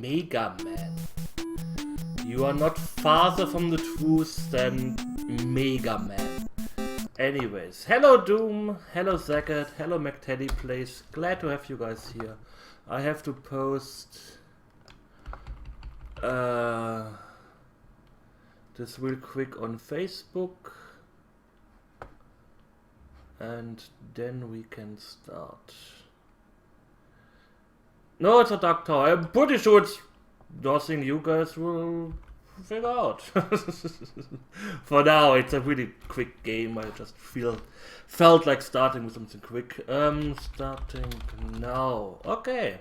Mega Man. You are not farther from the truth than Mega Man. Anyways, hello Doom, hello Zagat, hello McTeddy Plays. Glad to have you guys here. I have to post this real quick on Facebook. And then we can start. No, it's a Dark Tower. I'm pretty sure it's nothing you guys will figure out. For now, it's a really quick game. I just felt like starting with something quick. Starting now. Okay.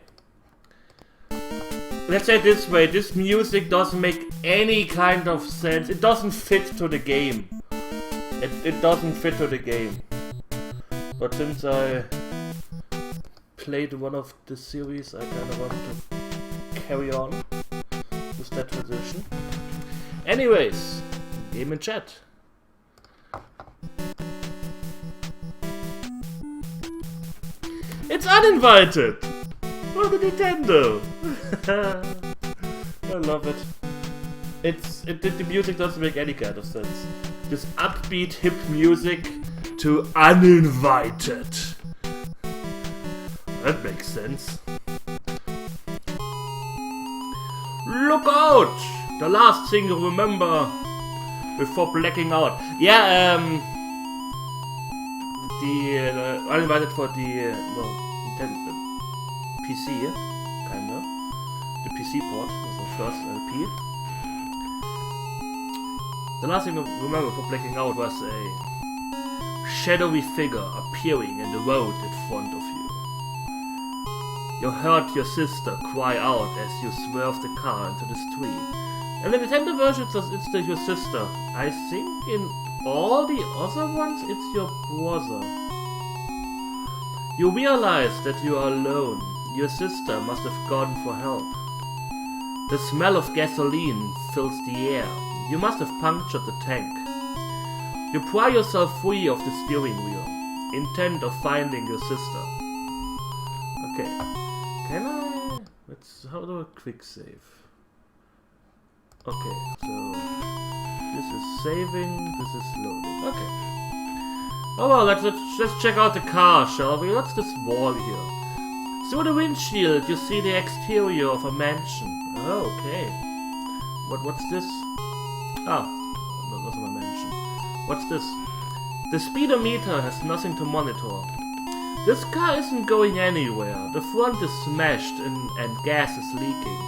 Let's say it this way. This music doesn't make any kind of sense. It doesn't fit to the game. It doesn't fit to the game. But since I played one of the series, I kind of want to carry on with that tradition. Anyways, game in chat. It's uninvited! For the Nintendo! I love it. The music doesn't make any kind of sense. This upbeat hip music to uninvited. That makes sense. Look out! The last thing you remember before blacking out. Yeah, the uninvited for the Nintendo PC, kinda. The PC port was the first LP. The last thing you remember before blacking out was a shadowy figure appearing in the road in front of you. You heard your sister cry out as you swerved the car into the street. And in the Nintendo version, it's your sister. I think in all the other ones, it's your brother. You realize that you are alone. Your sister must have gone for help. The smell of gasoline fills the air. You must have punctured the tank. You pry yourself free of the steering wheel, intent of finding your sister. Okay. Can I... how do I quick save? Okay, so... this is saving, this is loading. Okay. Oh well, let's check out the car, shall we? What's this wall here? Through the windshield, you see the exterior of a mansion. Oh, okay. What's this? Oh, no, that's my mansion. What's this? The speedometer has nothing to monitor. This car isn't going anywhere. The front is smashed and gas is leaking.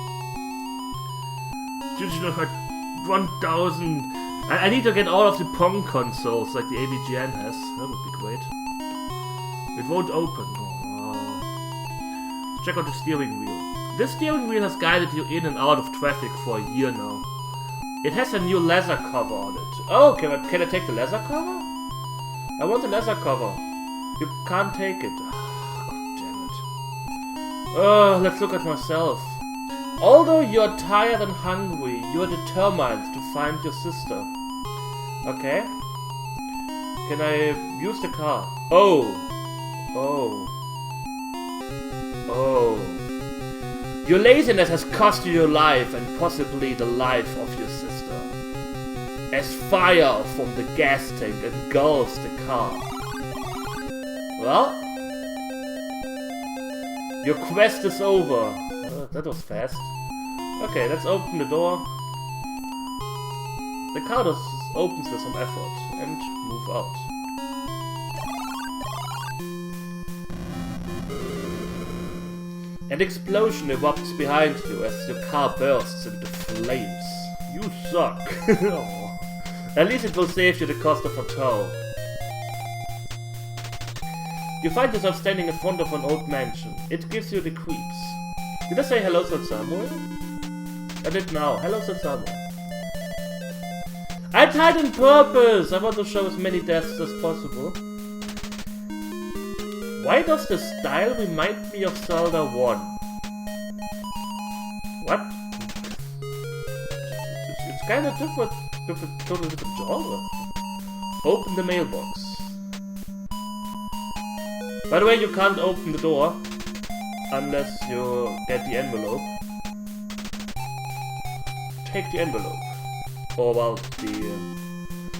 1000... I need to get all of the Pong consoles like the AVGN has. That would be great. It won't open. Oh. Check out the steering wheel. This steering wheel has guided you in and out of traffic for a year now. It has a new leather cover on it. Oh, can I take the leather cover? I want the leather cover. You can't take it. Oh, God damn it. Oh, let's look at myself. Although you're tired and hungry, you're determined to find your sister. Okay. Can I use the car? Oh. Oh. Oh. Your laziness has cost you your life and possibly the life of your sister. As fire from the gas tank engulfs the car. Well, your quest is over. That was fast. Okay, let's open the door. The car opens with some effort and move out. An explosion erupts behind you as your car bursts into flames. You suck. At least it will save you the cost of a tow. You find yourself standing in front of an old mansion. It gives you the creeps. Did I say hello, Sir Samuel? I did now. Hello, Sir Samuel. I died on purpose! I want to show as many deaths as possible. Why does the style remind me of Zelda 1? What? It's kind of different, totally different genre. Open the mailbox. By the way, you can't open the door unless you get the envelope. take the envelope. Or, well, the...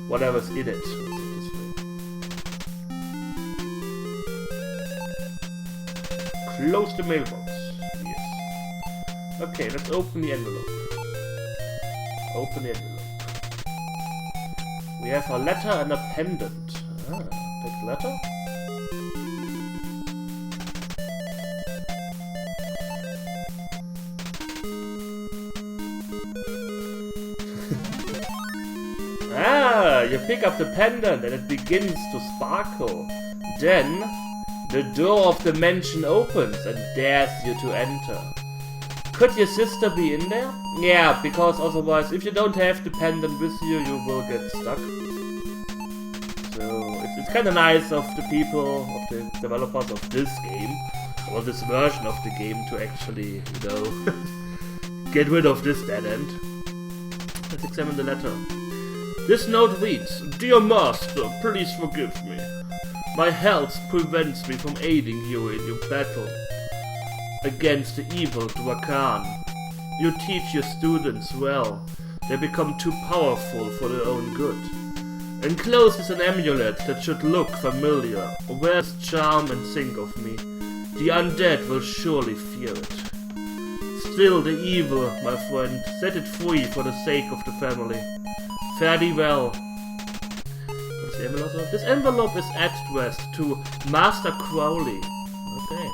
whatever's in it. Let's say this way. Close the mailbox. Yes. Okay, let's open the envelope. Open the envelope. We have a letter and a pendant. Ah, take the letter. Ah, you pick up the pendant and it begins to sparkle. Then, the door of the mansion opens and dares you to enter. Could your sister be in there? Yeah, because otherwise, if you don't have the pendant with you, you will get stuck. So, it's kind of nice of the people, of the developers of this game, or this version of the game, to actually, you know, get rid of this dead end. Let's examine the letter. This note reads, Dear Master, please forgive me. My health prevents me from aiding you in your battle against the evil Dwakan. You teach your students well. They become too powerful for their own good. Enclosed is an amulet that should look familiar. Wear its charm and think of me. The undead will surely fear it. Still the evil, my friend. Set it free for the sake of the family. Fare thee well. What's the envelope? This envelope is addressed to Master Crowley. Okay.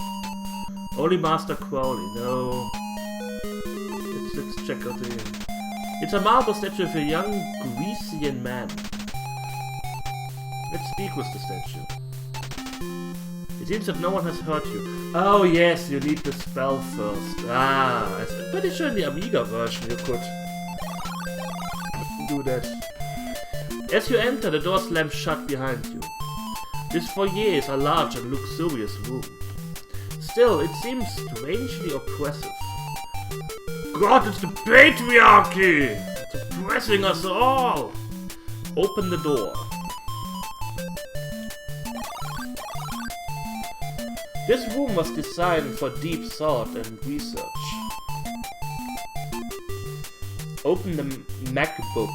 Only Master Crowley. No. Let's check out the... It's a marble statue of a young Grecian man. Let's speak with the statue. It seems that no one has hurt you. Oh yes, you need the spell first. Ah, I'm pretty sure in the Amiga version you could do that. As you enter, the door slams shut behind you. This foyer is a large and luxurious room. Still, it seems strangely oppressive. God, it's the patriarchy! It's oppressing us all! Open the door. This room was designed for deep thought and research. Open the MacBook.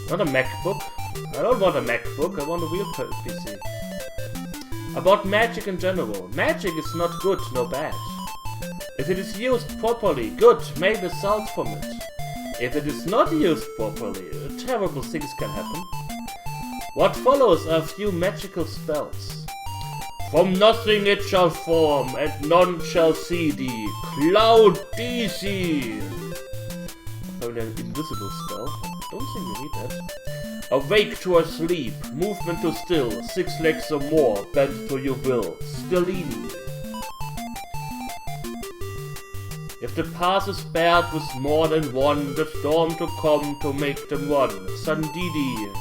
Not a MacBook. I don't want a MacBook, I want a real PC. About magic in general. Magic is not good, no bad. If it is used properly, good, make results from it. If it is not used properly, terrible things can happen. What follows are a few magical spells. From nothing it shall form, and none shall see thee. Cloud DC! Only an invisible spell. Don't think we need that. Awake to a sleep, movement to still, 6 legs or more, bend to your will. Stellini. If the path is barred with more than one, the storm to come to make them run. Sandidi.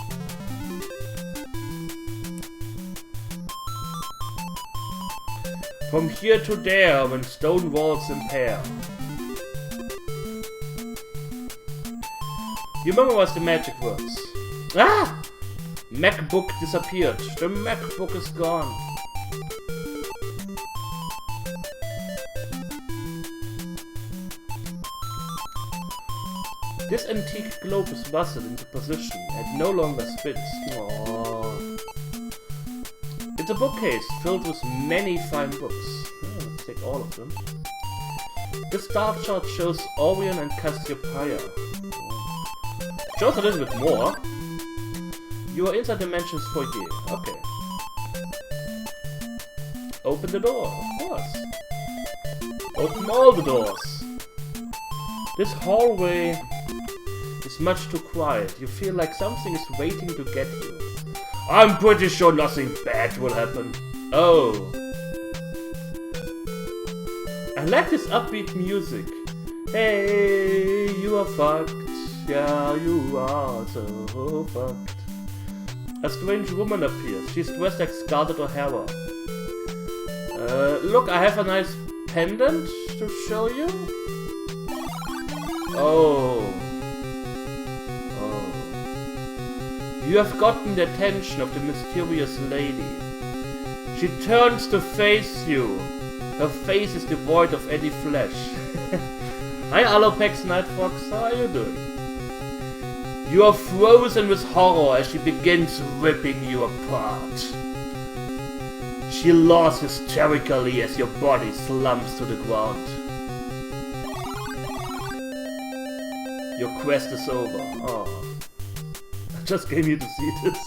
From here to there, when stone walls impair. You memorize the magic words. Ah! MacBook disappeared. The MacBook is gone. This antique globe is rusted into position and no longer spins. Aww. It's a bookcase filled with many fine books. Let's take all of them. This star chart shows Orion and Cassiopeia. Shows a little bit more. You are inside Dimensions foyer. Okay. Open the door, of course. Open all the doors. This hallway is much too quiet. You feel like something is waiting to get you. I'm pretty sure nothing bad will happen. Oh. I like this upbeat music. Hey, you are fucked. Yeah, you are so fucked. A strange woman appears. She's dressed like Scarlett O'Hara. Look, I have a nice pendant to show you. Oh. You have gotten the attention of the mysterious lady. She turns to face you. Her face is devoid of any flesh. Hi Alopex Nightfox, how are you doing? You are frozen with horror as she begins ripping you apart. She laughs hysterically as your body slumps to the ground. Your quest is over. Oh. I just came here to see this.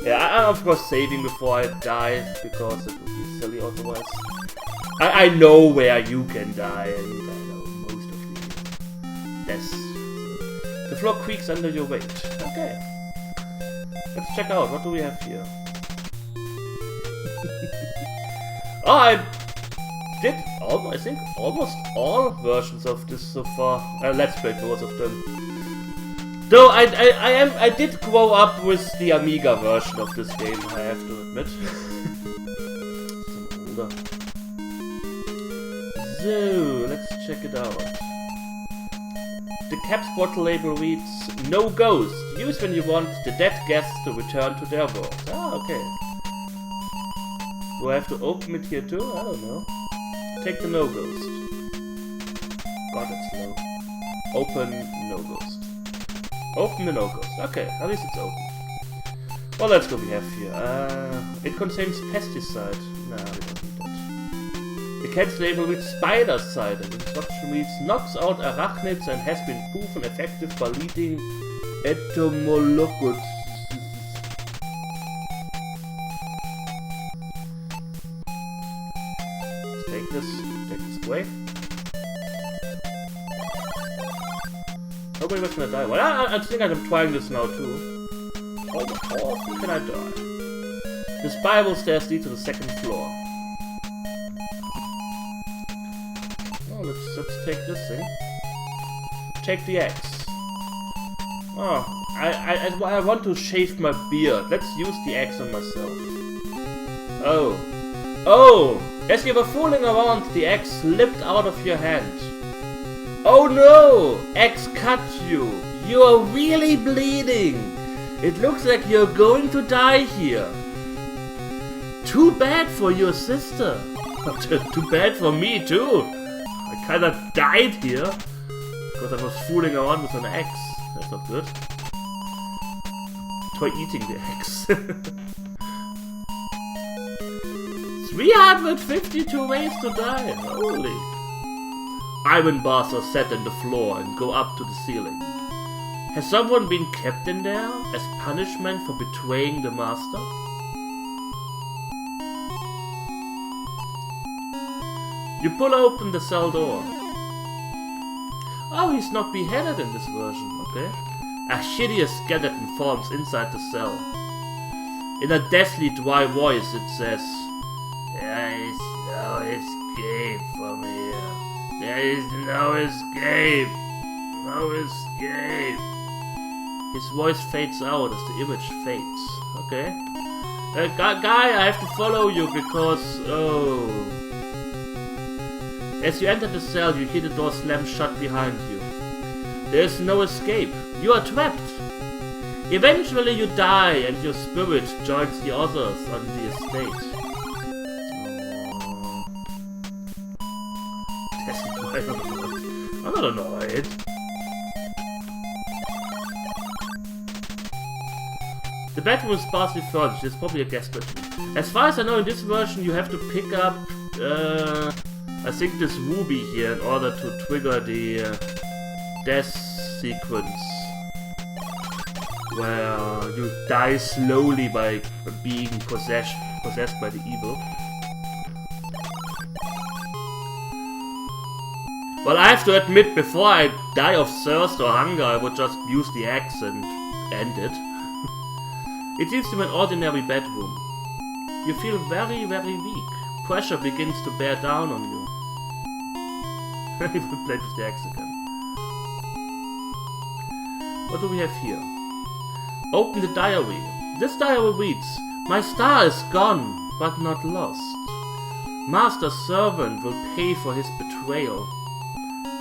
Yeah, I'm of course saving before I die, because it would be silly otherwise. I know where you can die, and I know most of the deaths. The floor creaks under your weight. Okay. Let's check out, what do we have here? Oh, I did I think almost all versions of this so far. Let's play most of them. Though I did grow up with the Amiga version of this game, I have to admit. So, let's check it out. The caps bottle label reads, "No ghost. Use when you want the dead guests to return to their world." Ah, okay. Do I have to open it here too? I don't know. Take the no ghost. God, that's slow. Open no ghost. Open the no ghost. Okay, at least it's open. Well, let's go. We have here. It contains pesticide. Nah, we don't need that. The cat's label reads spider-side, and the instruction reads, "Knocks out arachnids and has been proven effective by leading entomologists." Take this away. Nobody was gonna die. Well, I think I'm trying this now too. How often can I die? The spiral stairs lead to the second floor. Oh, let's take this thing. Take the axe. Oh, I want to shave my beard. Let's use the axe on myself. Oh! As you were fooling around, the axe slipped out of your hand. Oh no! Axe cut you! You are really bleeding! It looks like you're going to die here. Too bad for your sister. Too bad for me too. I kinda died here because I was fooling around with an axe. That's not good. Try eating the axe. 352 ways to die. Holy. Iron bars are set in the floor and go up to the ceiling. Has someone been kept in there as punishment for betraying the master? You pull open the cell door. Oh, he's not beheaded in this version, okay. A hideous skeleton forms inside the cell. In a deathly dry voice it says, "There is no escape from here. There is no escape. No escape." His voice fades out as the image fades. Okay. Guy, I have to follow you because... Oh. As you enter the cell, you hear the door slam shut behind you. There is no escape. You are trapped. Eventually you die and your spirit joins the others on the estate. I'm not annoyed. The bedroom is sparsely furnished. It's probably a guest bedroom. As far as I know, in this version you have to pick up, I think this ruby here in order to trigger the death sequence. Where you die slowly by being possessed by the evil. Well, I have to admit, before I die of thirst or hunger, I would just use the axe and end it. It leaves you an ordinary bedroom. You feel very, very weak. Pressure begins to bear down on you. I will play with the axe again. What do we have here? Open the diary. This diary reads, "My star is gone, but not lost. Master's servant will pay for his betrayal.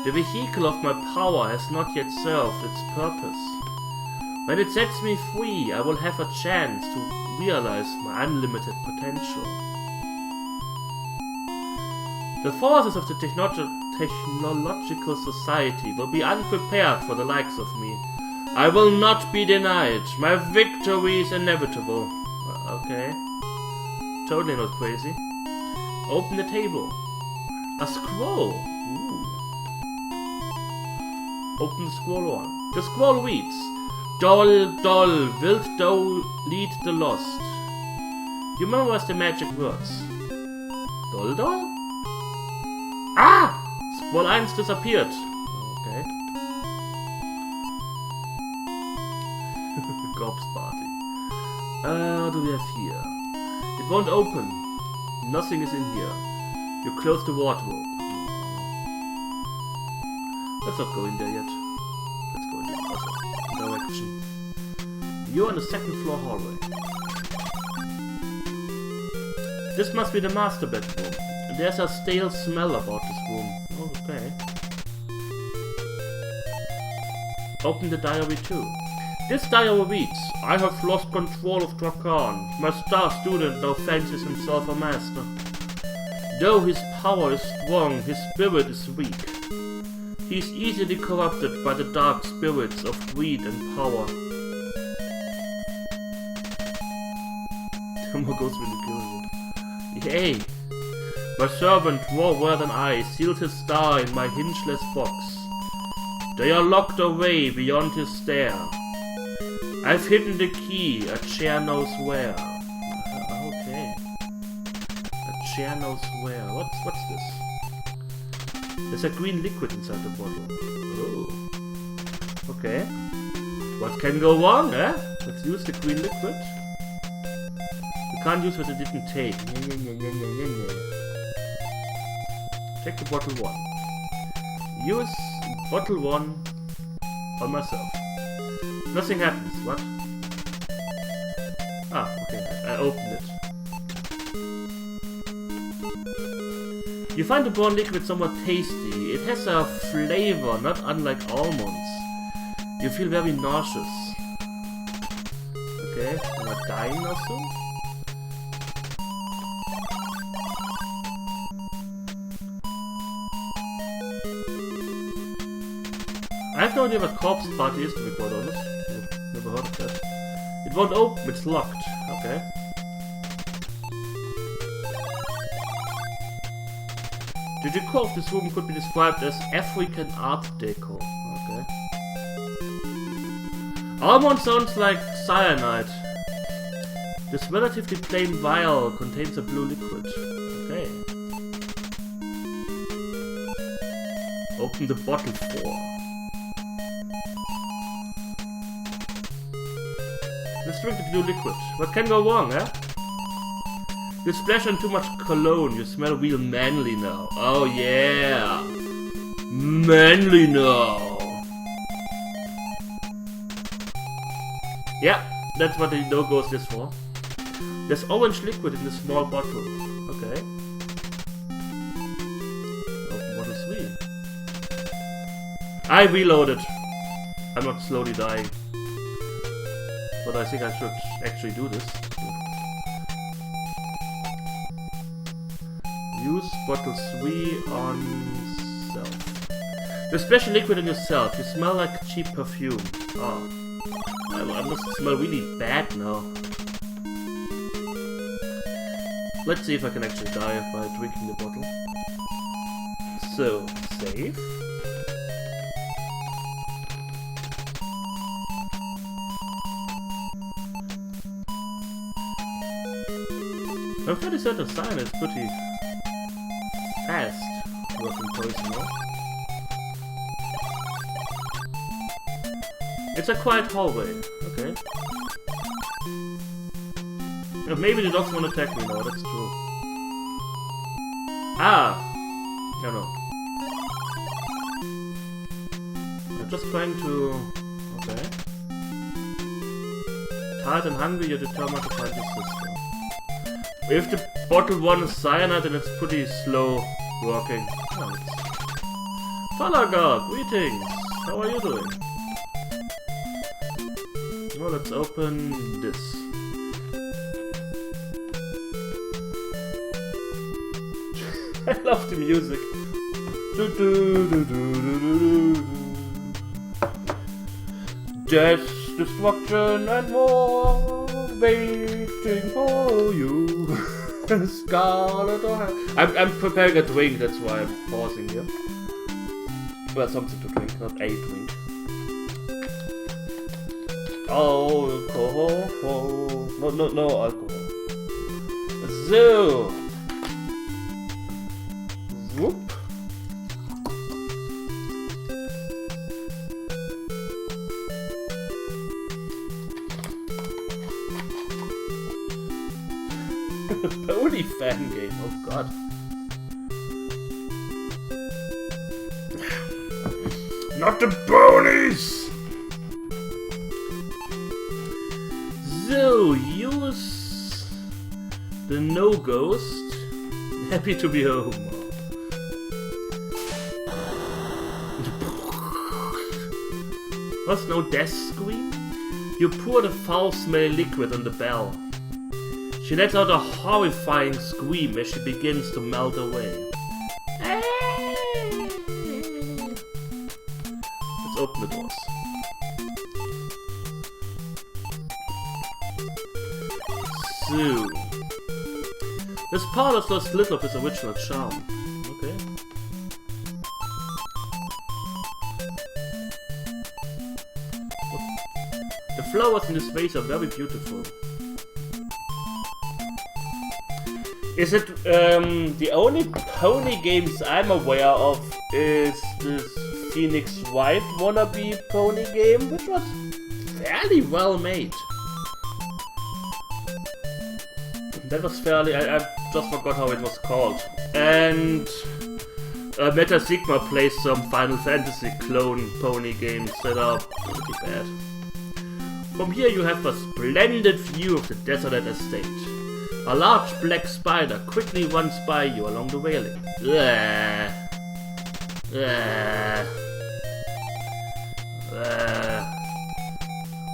The vehicle of my power has not yet served its purpose. When it sets me free, I will have a chance to realize my unlimited potential." The forces of the technological society will be unprepared for the likes of me. I will not be denied. My victory is inevitable. Okay. Totally not crazy. Open the table. A scroll. Ooh. Open the scroll one. The scroll reads, Dol, Dol, wilt thou lead the lost? You memorize the magic words. Dol, Dol? Ah! Scroll 1 disappeared. Okay. Corpse party. What do we have here? It won't open. Nothing is in here. You close the wardrobe. Let's not go in there yet. Let's go in the other direction. You're on the second floor hallway. This must be the master bedroom. There's a stale smell about this room. Oh, okay. Open the diary too. This diary reads, I have lost control of Drakan. My star student now fancies himself a master. Though his power is strong, his spirit is weak. He is easily corrupted by the dark spirits of greed and power. More goes with the kill. Yay! My servant, more well than I, sealed his star in my hingeless box. They are locked away beyond his stair. I've hidden the key, a chair knows where. Okay. A chair knows where. What's this? There's a green liquid inside the bottle. Oh. Okay. What can go wrong, eh? Let's use the green liquid. We can't use what it didn't take. Check the bottle 1. Use bottle 1 on myself. Nothing happens, what? Ah, okay, I opened it. You find the brown liquid somewhat tasty. It has a flavor not unlike almonds. You feel very nauseous. Okay, am I dying or so? I have no idea what corpse party is, to be quite honest. Never heard of that. It won't open, it's locked. Okay. The decor of this room could be described as African art deco. Okay. Almond sounds like cyanide. This relatively plain vial contains a blue liquid. Okay. Open the bottle 4. Let's drink the blue liquid. What can go wrong, eh? You splash on too much cologne. You smell real manly now. Oh yeah! Manly now! Yeah, that's what the no-goes is for. There's orange liquid in the small bottle. Okay. Open bottle 3. I reloaded. I'm not slowly dying. But I think I should actually do this. Use bottle 3 on self. There's special liquid in yourself. You smell like cheap perfume. Oh. I must smell really bad now. Let's see if I can actually die by drinking the bottle. So, save. I'm fairly certain cyanide is pretty fast working poison, no? It's a quiet hallway, okay. Maybe the dogs won't attack me now, that's true. Ah! No. I'm just trying to... Okay. Tired and hungry, you're determined to find your sister. If the bottle 1 is cyanide, then it's pretty slow working. Oh, Falaga, greetings! How are you doing? Well, let's open this. I love the music. Death, destruction, and more waiting for you. Scarlet or I'm preparing a drink, that's why I'm pausing here. Well, something to drink, not a drink. Alcohol. No alcohol. So. Whoop. Pony fan game, oh god. Not the ponies! So, use the no ghost. Happy to be home. What's no death scream? You pour the foul-smelling liquid on the bell. She lets out a horrifying scream as she begins to melt away. Let's open the doors. So, this part has lost little of its original charm. Okay. The flowers in this vase are very beautiful. Is it the only pony games I'm aware of is this Phoenix White wannabe pony game, which was fairly well made. That was fairly... I just forgot how it was called. And Meta Sigma plays some Final Fantasy clone pony games that are pretty bad. From here you have a splendid view of the desolate estate. A large black spider quickly runs by you along the railing.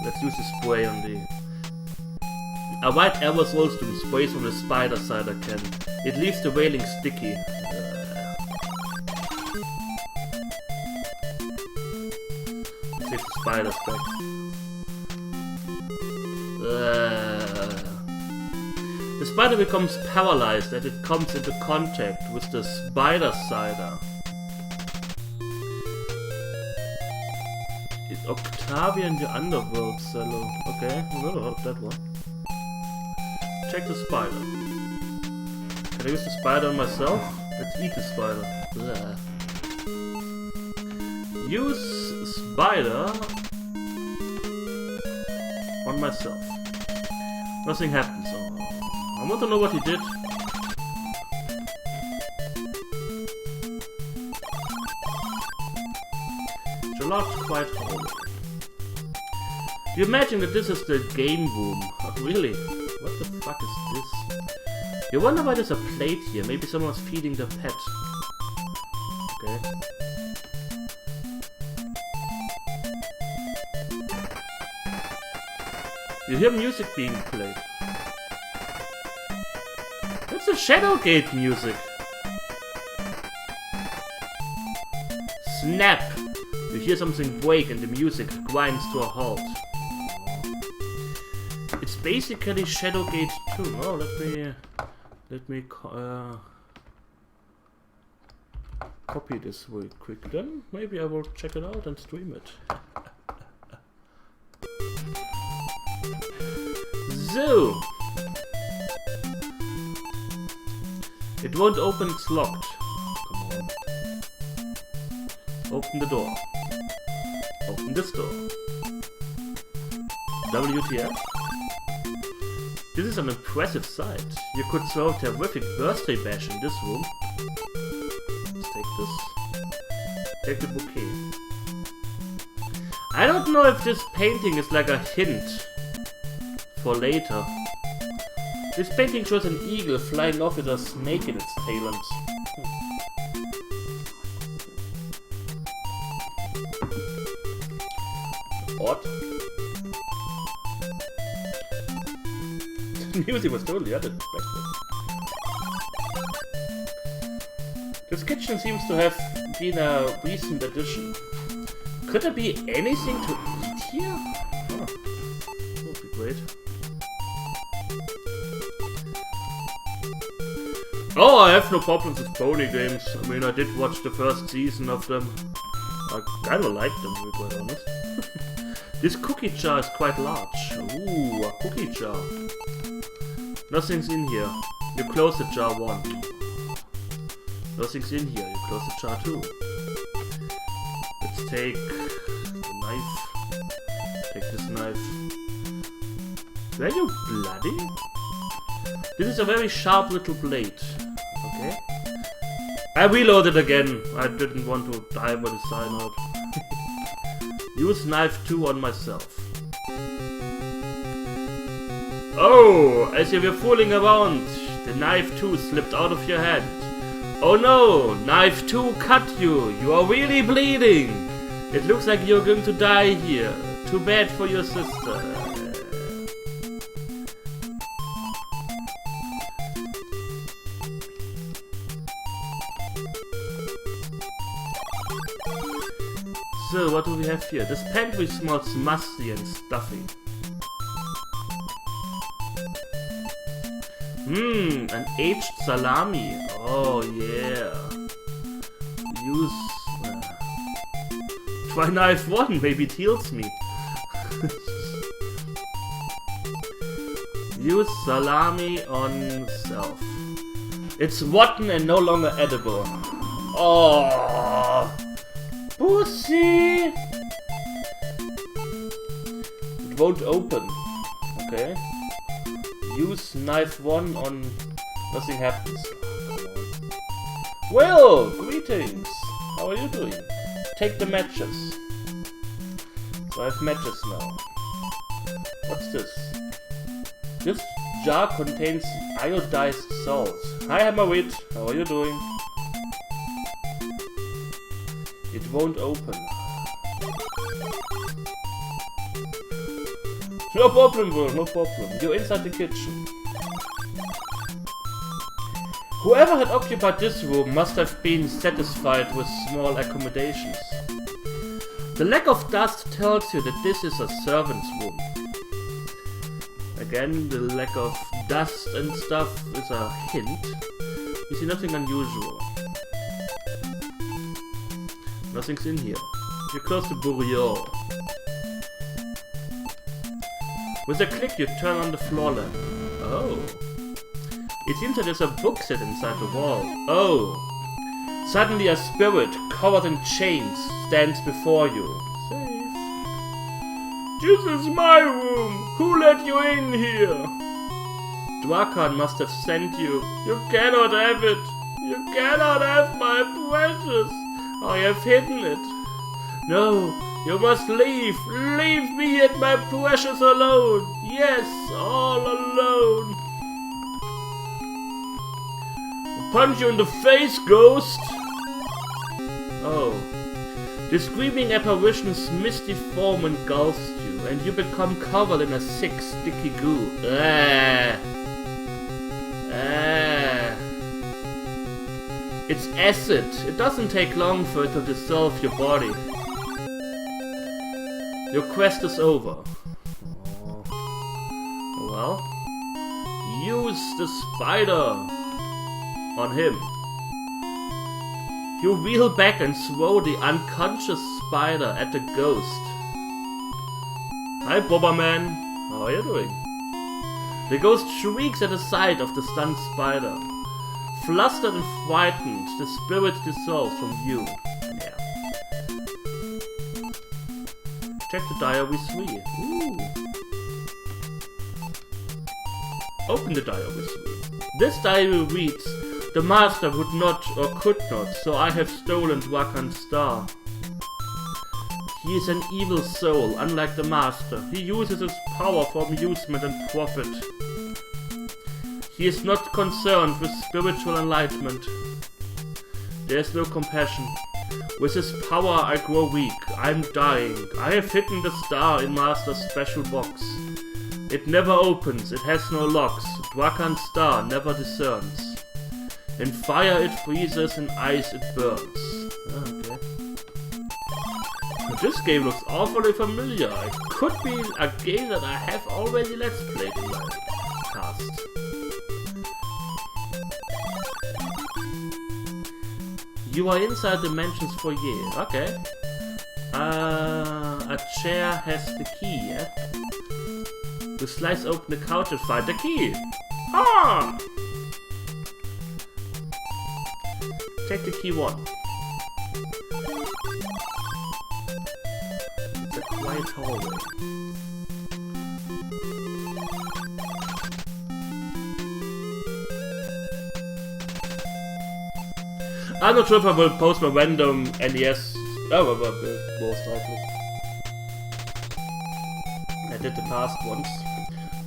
Let's use the spray on the... A white aerosol stream sprays from the spider cider can. It leaves the railing sticky. Let's see if the spider's back. The spider becomes paralyzed as it comes into contact with the spider cider. It's Octavian the Underworld Cello. Okay, I've never heard of that one. Check the spider. Can I use the spider on myself? Let's eat the spider. Blah. Use spider on myself. Nothing happens. Oh. I want to know what he did. It's a large, quiet hall. You imagine that this is the game room. Oh, really? What the fuck is this? You wonder why there's a plate here. Maybe someone's feeding the pet. Okay. You hear music being played. It's the Shadowgate music. Snap! You hear something break and the music grinds to a halt. It's basically Shadowgate 2. Oh, let me copy this real quick then. Maybe I will check it out and stream it. So, it won't open, it's locked. Come on. Open the door. Open this door. WTF? This is an impressive sight. You could throw a terrific birthday bash in this room. Let's take this. Take the bouquet. I don't know if this painting is like a hint for later. This painting shows an eagle flying off with a snake in its talons. Odd. The music was totally unexpected. This kitchen seems to have been a recent addition. Could there be anything to eat here? Oh, that would be great. Oh, I have no problems with pony games. I mean, I did watch the first season of them. I kinda like them, to be quite honest. This cookie jar is quite large. Ooh, a cookie jar. Nothing's in here. You close the jar 1. Nothing's in here. You close the jar 2. Let's take the knife. Take this knife. Were you bloody? This is a very sharp little blade. Okay. I reloaded again. I didn't want to die by the cyanide. Use knife 2 on myself. Oh, as you were fooling around, the knife 2 slipped out of your hand. Oh no, knife 2 cut you. You are really bleeding. It looks like you're going to die here. Too bad for your sister. So, what do we have here? This pantry smells musty and stuffy. An aged salami. Oh yeah. Use... try knife 1, maybe it heals me. Use salami on self. It's rotten and no longer edible. Oh, pussy! It won't open. Okay. Use knife 1 on... nothing happens. Well, greetings! How are you doing? Take the matches. So I have matches now. What's this? This jar contains iodized salt. Hi Hammerwit, how are you doing? It won't open. No problem, bro, no problem. You're inside the kitchen. Whoever had occupied this room must have been satisfied with small accommodations. The lack of dust tells you that this is a servant's room. Again, the lack of dust and stuff is a hint. You see nothing unusual. Nothing's in here. You close the bureau. With a click, you turn on the floor lamp. Oh. It seems that there's a book set inside the wall. Oh. Suddenly a spirit, covered in chains, stands before you. Safe. This is my room. Who let you in here? Dwakan must have sent you. You cannot have it. You cannot have my precious. I have hidden it. No, you must leave. Leave me and my precious alone. Yes, all alone. I'll punch you in the face, ghost. Oh. The screaming apparition's misty form engulfs you, and you become covered in a thick, sticky goo. It's acid. It doesn't take long for it to dissolve your body. Your quest is over. Oh well. Use the spider on him. You reel back and throw the unconscious spider at the ghost. Hi Boberman, how are you doing? The ghost shrieks at the sight of the stunned spider. Flustered and frightened, the spirit dissolves from you. Yeah. Check the diary 3. Ooh. Open the diary 3. This diary reads, the master would not or could not, so I have stolen Dwakan's star. He is an evil soul, unlike the master. He uses his power for amusement and profit. He is not concerned with spiritual enlightenment. There is no compassion. With his power I grow weak. I am dying. I have hidden the star in Master's special box. It never opens. It has no locks. Dwakan's star never discerns. In fire it freezes, in ice it burns. Okay. This game looks awfully familiar. It could be a game that I have already let's played in my past. You are inside the mansion's foyer. Okay. A chair has the key, yeah? You slice open the couch and find the key. Ah! Take the key 1. It's a quiet hallway. I'm not sure if I will post my random NES. Oh, most likely. I did the past once.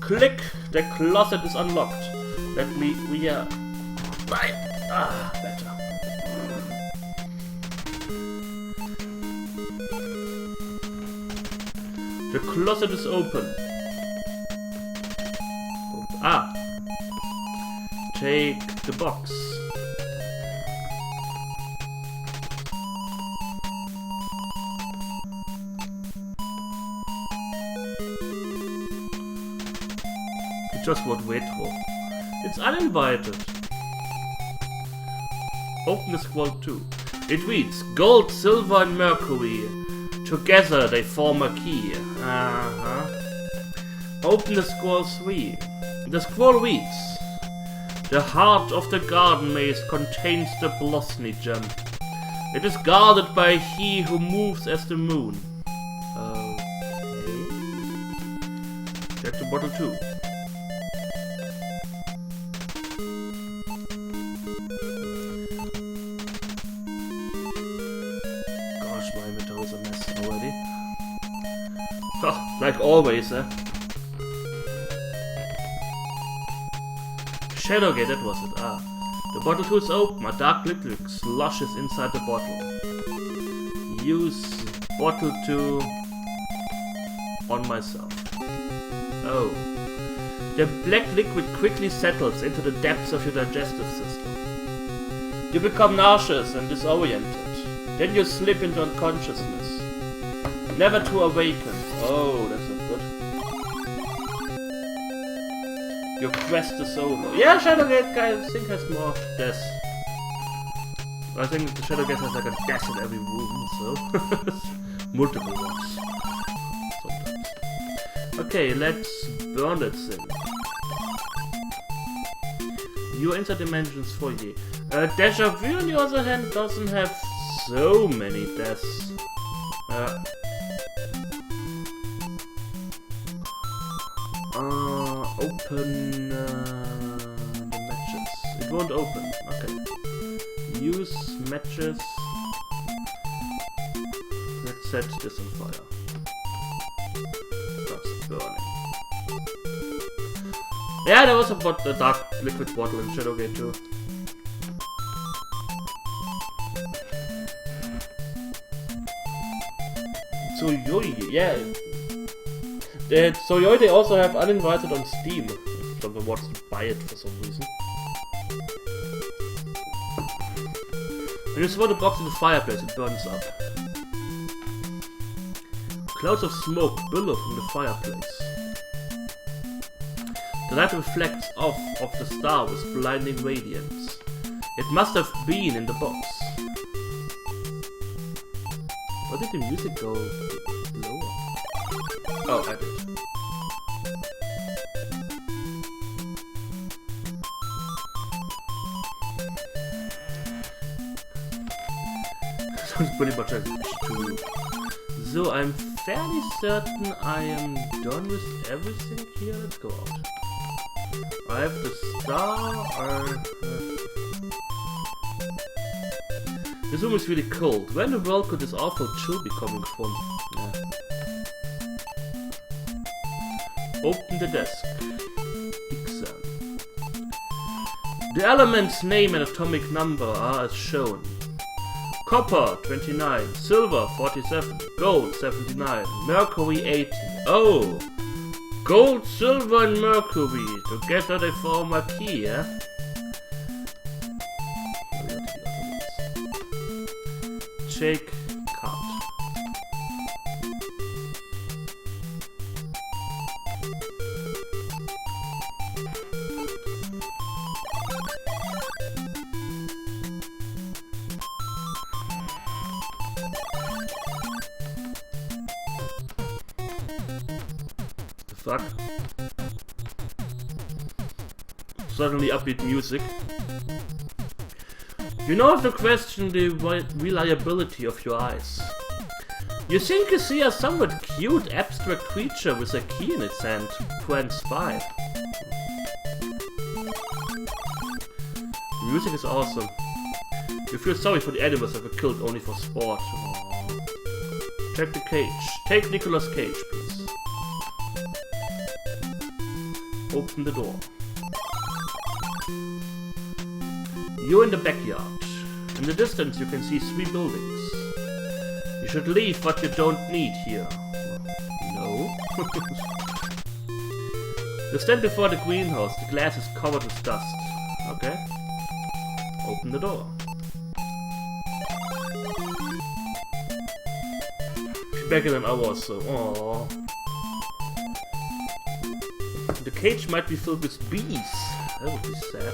Click! The closet is unlocked. Let me. We are. Right. Ah, better. The closet is open. Ah. Take the box. It just what retro. It's uninvited. Open the scroll 2. It reads gold, silver, and mercury. Together they form a key. Open the scroll 3. The scroll reads: the heart of the garden maze contains the Blosny gem. It is guarded by he who moves as the moon. Okay. Check the bottle 2. Gosh, my inventory is a mess already. Oh, like always, eh? Shadowgate, that was it. Ah. The bottle 2 is open. A dark liquid sloshes inside the bottle. Use bottle 2 on myself. Oh. The black liquid quickly settles into the depths of your digestive system. You become nauseous and disoriented. Then you slip into unconsciousness. Never to awaken. Oh, that's not good. Your quest is over. Yeah, Shadowgate, I think, has more deaths. I think the Shadowgate has like a death in every room, so... multiple ones. Sometimes. Okay, let's burn that thing. Your interdimensions foyer. Deja Vu, on the other hand, doesn't have so many deaths. Open the matches. It won't open. Okay. Use matches. Let's set this on fire. That's burning. Yeah, there was a dark liquid bottle in Shadowgate too. So yeah. So they also have uninvited on Steam. If someone wants to buy it for some reason. When you throw the box in the fireplace, it burns up. Clouds of smoke billow from the fireplace. The light reflects off of the star with blinding radiance. It must have been in the box. Why did the music go lower? Oh, I did. Sounds pretty much like 2. So I'm fairly certain I am done with everything here. Let's go out. I have the star. This room is really cold. Where in the world could this awful chill be coming from? Yeah. Open the desk. Exam. The element's name and atomic number are as shown. Copper 29, silver 47, gold 79, mercury 80. Oh! Gold, silver and mercury. Together they form a key, eh? Shake card. The fuck? Suddenly upbeat music. You know how to question the reliability of your eyes. You think you see a somewhat cute abstract creature with a key in its hand. Prince 5. The music is awesome. You feel sorry for the animals that were killed only for sport. Aww. Check the cage. Take Nicolas Cage, please. Open the door. You're in the backyard. In the distance you can see 3 buildings. You should leave what you don't need here. No? You stand before the greenhouse. The glass is covered with dust. Okay. Open the door. Be back in an hour or so. Aww. The cage might be filled with bees. That would be sad.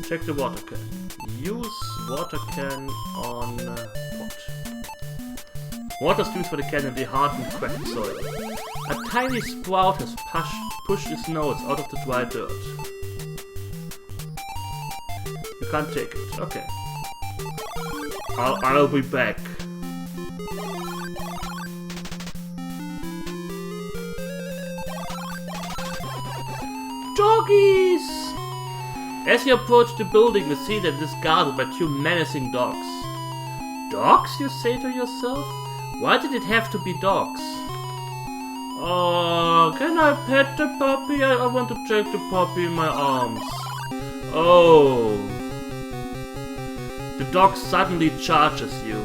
Check the water can. Use water can on pot. Water streams for the can in the hard and cracked soil. A tiny sprout has pushed its nose out of the dry dirt. You can't take it. Okay. I'll be back. Doggies! As you approach the building, you see that it is guarded by 2 menacing dogs. Dogs, you say to yourself? Why did it have to be dogs? Oh, can I pet the puppy? I want to take the puppy in my arms. Oh. The dog suddenly charges you.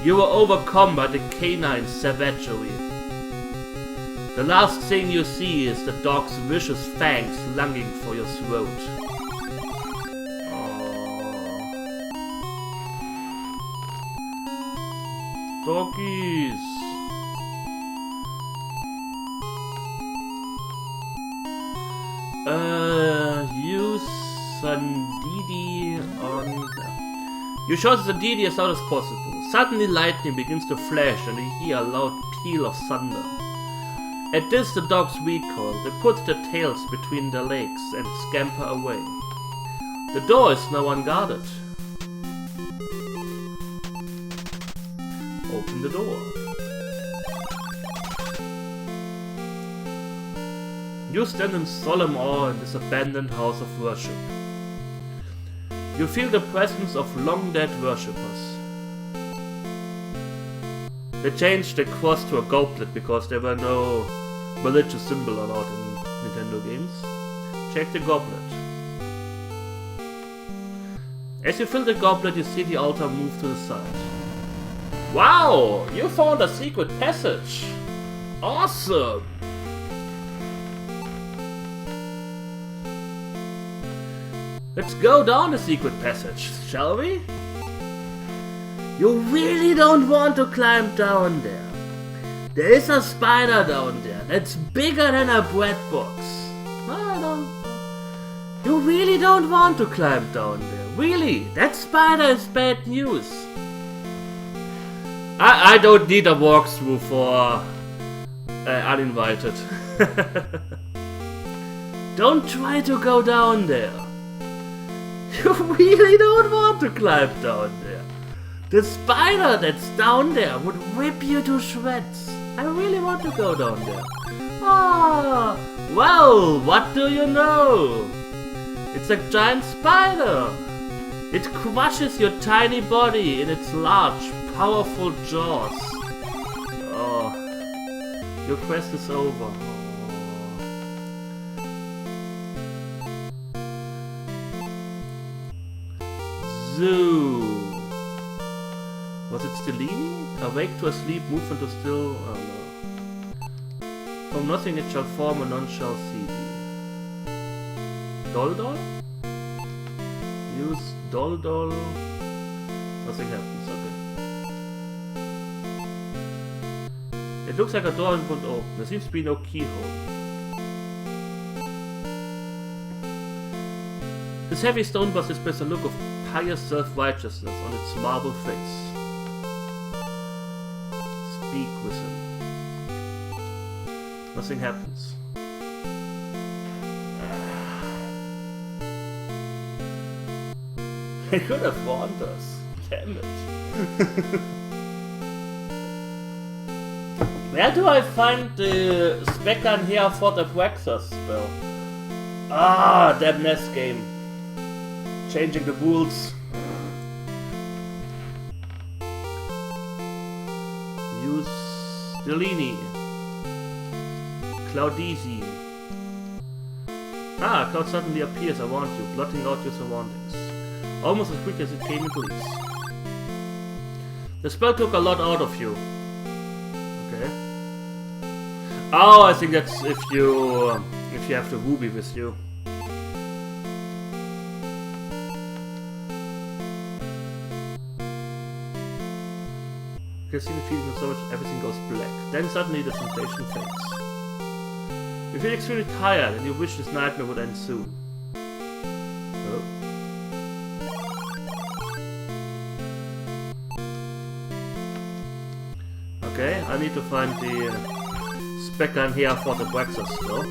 You are overcome by the canine savagery. The last thing you see is the dog's vicious fangs lunging for your throat. Doggies. Use Sandidi on... You shot Sandidi as loud as possible. Suddenly lightning begins to flash and you hear a loud peal of thunder. At this the dogs recoil. They put their tails between their legs and scamper away. The door is now unguarded. Open the door. You stand in solemn awe in this abandoned house of worship. You feel the presence of long-dead worshippers. They changed the cross to a goblet because there were no religious symbol allowed in Nintendo games. Check the goblet. As you fill the goblet, you see the altar move to the side. Wow! You found a secret passage! Awesome! Let's go down the secret passage, shall we? You really don't want to climb down there. There is a spider down there that's bigger than a bread box. You really don't want to climb down there. Really, that spider is bad news. I don't need a walkthrough for uninvited. Don't try to go down there. You really don't want to climb down there. The spider that's down there would rip you to shreds. I really want to go down there. Ah, well, what do you know? It's a giant spider. It crushes your tiny body in its large, powerful jaws. Oh, your quest is over. Zoo. Was it Stellini? Awake to a sleep, move into still... Oh no. From nothing it shall form and none shall see thee. Doll? Use doll. Nothing happens, okay. It looks like a door won't open. There seems to be no keyhole. This heavy stone bus displays a look of pious self-righteousness on its marble face. Speak with him. Nothing happens. He could have warned us. Damn it. Where do I find the Speckern here for the Retrovaganza spell? Ah, that NES game. Changing the rules. Use Delini. Cloudisi. Ah, Cloud suddenly appears around you, blotting out your surroundings. Almost as quick as it came into leaves. The spell took a lot out of you. Okay. Oh, I think that's if you have the ruby with you. You can see the feeling of so much everything goes black. Then suddenly the sensation fades. You feel extremely tired and you wish this nightmare would end soon. Oh. Okay, I need to find the Speckern here for the Retrovaganza still.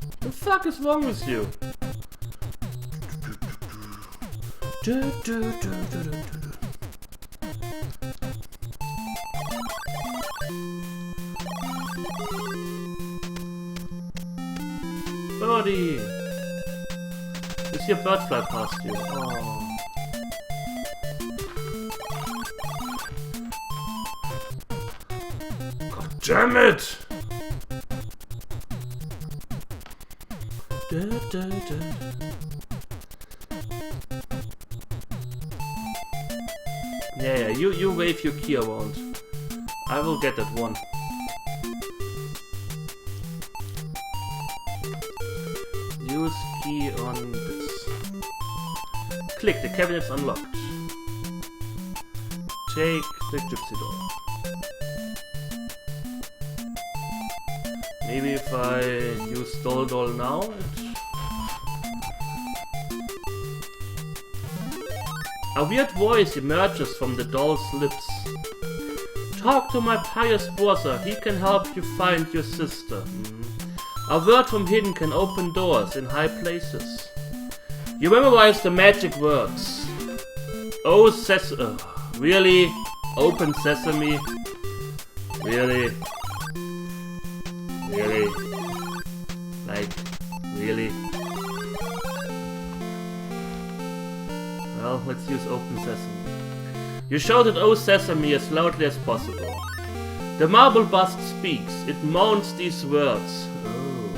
What the fuck is wrong with you? Birdie! You see a bird fly past you. Oh. God damn it! Yeah, you wave your key around. I will get that one. Use key on this. Click, the cabinet's unlocked. Take the gypsy doll. Maybe if I use doll now, a weird voice emerges from the doll's lips. Talk to my pious brother, he can help you find your sister. A word from him can open doors in high places. You memorize the magic words. Oh, really? Open sesame? Really? Really? Like, really? Well, let's use open sesame. You shouted "Oh Sesame" as loudly as possible. The marble bust speaks. It moans these words. Oh.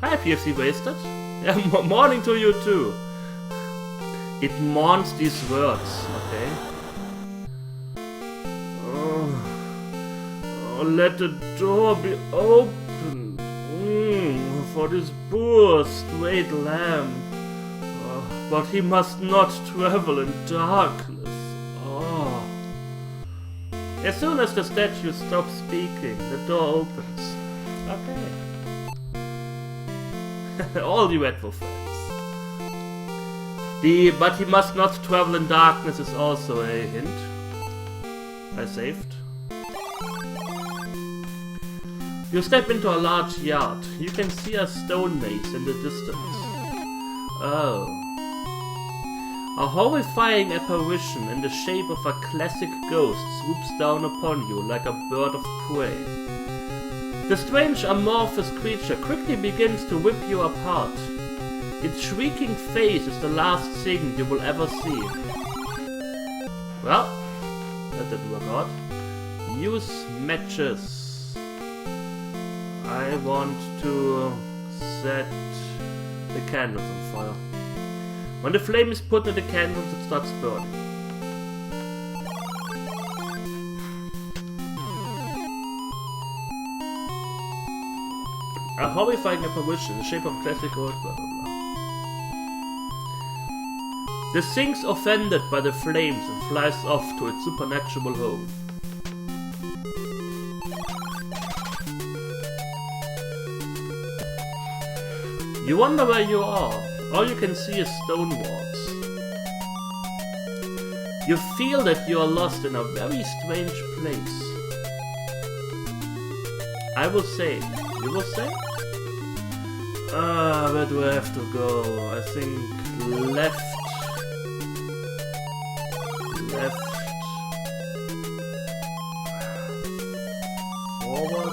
Hi, PFC Wasted. Yeah, morning to you too. It moans these words. Okay. Oh, let the door be opened. For this poor straight lamb. But he must not travel in darkness. Oh. As soon as the statue stops speaking, the door opens. Okay. All the retro fans. But he must not travel in darkness is also a hint. I saved. You step into a large yard. You can see a stone maze in the distance. Oh. A horrifying apparition in the shape of a classic ghost swoops down upon you like a bird of prey. The strange amorphous creature quickly begins to rip you apart. Its shrieking face is the last thing you will ever see. Well, that didn't work out. Use matches. I want to set the candles on fire. When the flame is put in the candles, it starts burning. A horrifying apparition in the shape of classic old blah blah blah. The thing's offended by the flames and flies off to its supernatural home. You wonder where you are. All you can see is stone walls. You feel that you are lost in a very strange place. I will say. You will say? Where do I have to go? I think left. Left. Forward.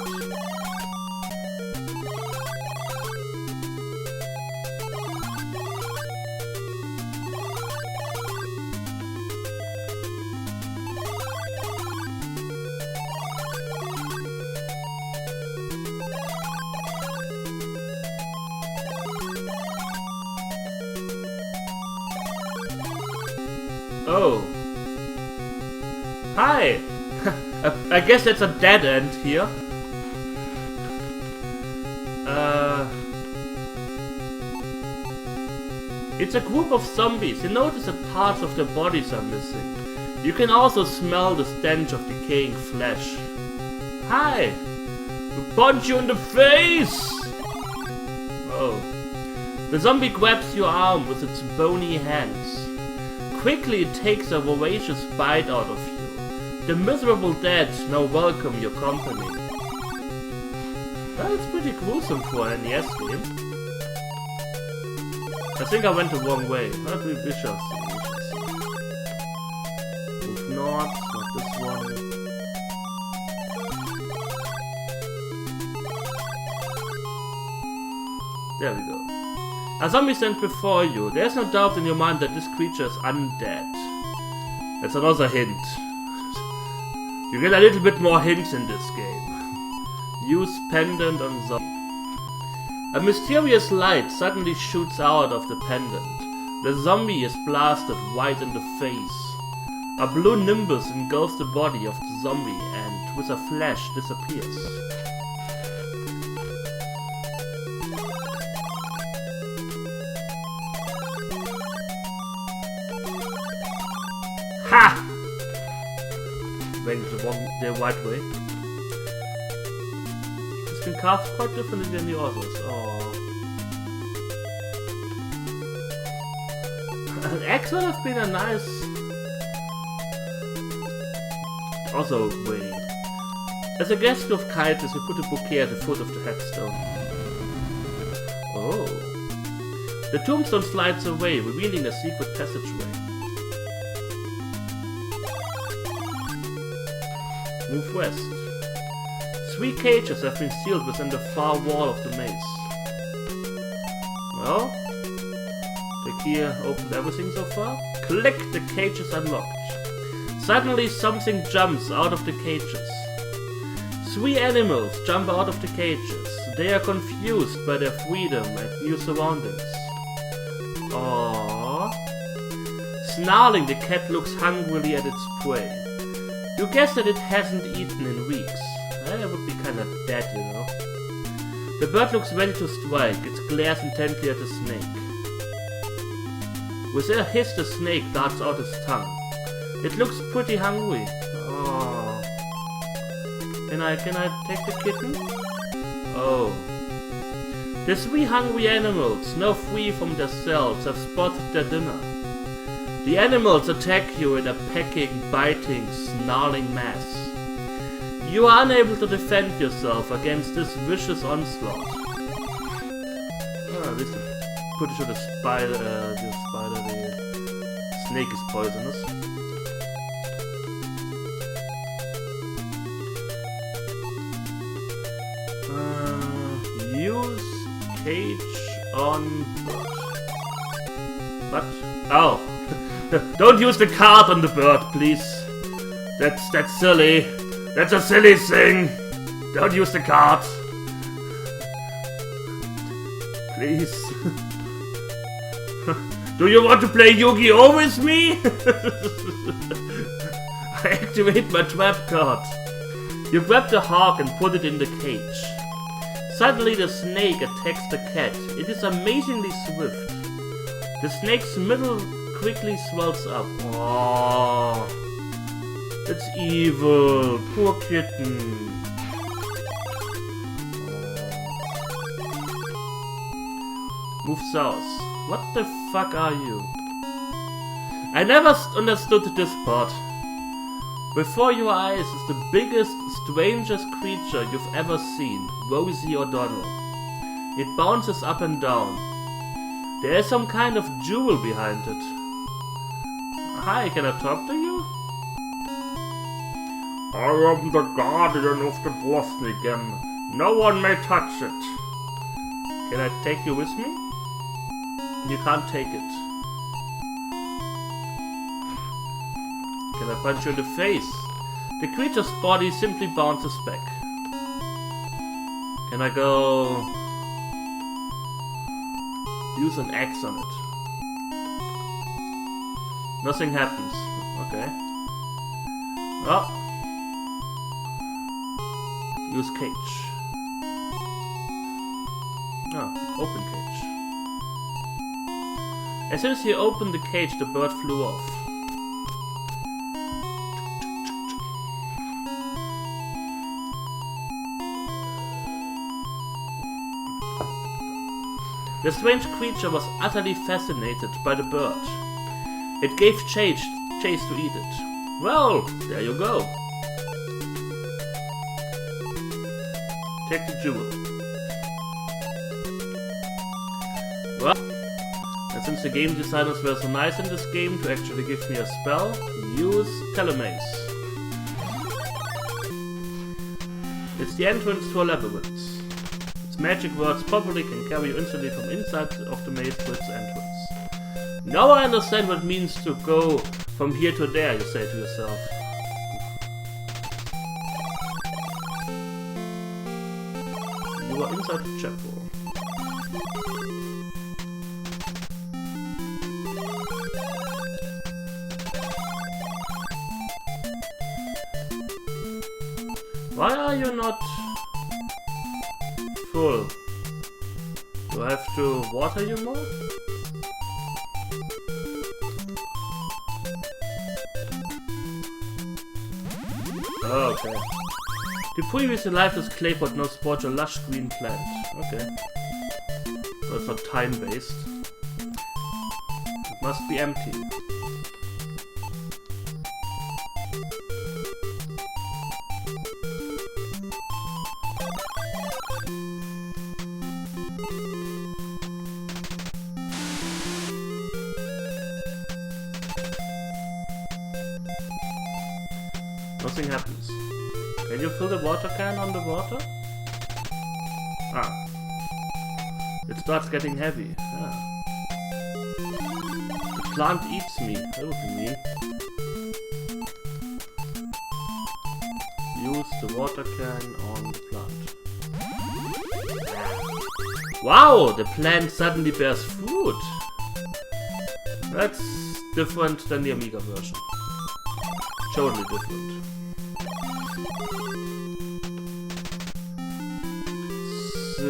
Oh. Hi! I guess that's a dead end here. It's a group of zombies. You notice that parts of their bodies are missing. You can also smell the stench of decaying flesh. Hi! We punch you in the face! Oh. The zombie grabs your arm with its bony hands. Quickly it takes a voracious bite out of you. The miserable dead now welcome your company. That's pretty gruesome for an NES game. I think I went the wrong way. But we shall see. Move north, not this one. There we go. A zombie stands before you. There's no doubt in your mind that this creature is undead. That's another hint. You get a little bit more hints in this game. Use pendant on zombie. A mysterious light suddenly shoots out of the pendant. The zombie is blasted right in the face. A blue nimbus engulfs the body of the zombie and, with a flash, disappears. Ha! Went the right way. It's been carved quite differently than the others. Oh. An axe would have been a nice other way. As a gesture of kindness, you put a bouquet at the foot of the headstone. Oh. The tombstone slides away, revealing a secret passageway. Move west. 3 cages have been sealed within the far wall of the maze. Well, the key opened everything so far. Click, the cage is unlocked. Suddenly something jumps out of the cages. 3 animals jump out of the cages. They are confused by their freedom and new surroundings. Aww. Snarling, the cat looks hungrily at its prey. You guess that it hasn't eaten in weeks. It would be kinda dead, you know. The bird looks ready to strike. It glares intently at the snake. With a hiss, the snake darts out its tongue. It looks pretty hungry. Oh. Can I take the kitten? Oh. The 3 hungry animals, now free from their cells, have spotted their dinner. The animals attack you in a pecking, biting, snarling mass. You are unable to defend yourself against this vicious onslaught. This is pretty sure the snake is poisonous. Use cage on bird. What? Oh. Don't use the card on the bird, please. That's silly. That's a silly thing. Don't use the card. Please. Do you want to play Yu-Gi-Oh with me? I activate my trap card. You grab the hawk and put it in the cage. Suddenly the snake attacks the cat. It is amazingly swift. The snake's middle quickly swells up. Oh, it's evil. Poor kitten. Move south. What the fuck are you? I never understood this part. Before your eyes is the biggest, strangest creature you've ever seen, Rosie O'Donnell. It bounces up and down. There is some kind of jewel behind it. Hi, can I talk to you? I am the guardian of the Bosnigan. No one may touch it. Can I take you with me? You can't take it. Can I punch you in the face? The creature's body simply bounces back. Can I go... use an axe on it? Nothing happens. Okay. Oh. Use cage. Oh, open cage. As soon as you open the cage, the bird flew off. The strange creature was utterly fascinated by the bird. It gave chase to eat it. Well, there you go. Take the jewel. Well, and since the game designers were so nice in this game to actually give me a spell, use Telemace. It's the entrance to a labyrinth. Its magic words probably can carry you instantly from inside of the maze to its entrance. Now I understand what it means to go from here to there, you say to yourself. You are inside the chapel. Why are you not full? Do I have to water you more? Oh, okay. The previously lifeless clay pot now sports a lush green plant. Okay. So it's not time-based. It must be empty. Nothing happens. Can you fill the water can on the water? Ah. It starts getting heavy. Ah. The plant eats me. That would be mean. Use the water can on the plant. Wow! The plant suddenly bears fruit. That's different than the Amiga version. Totally different. So,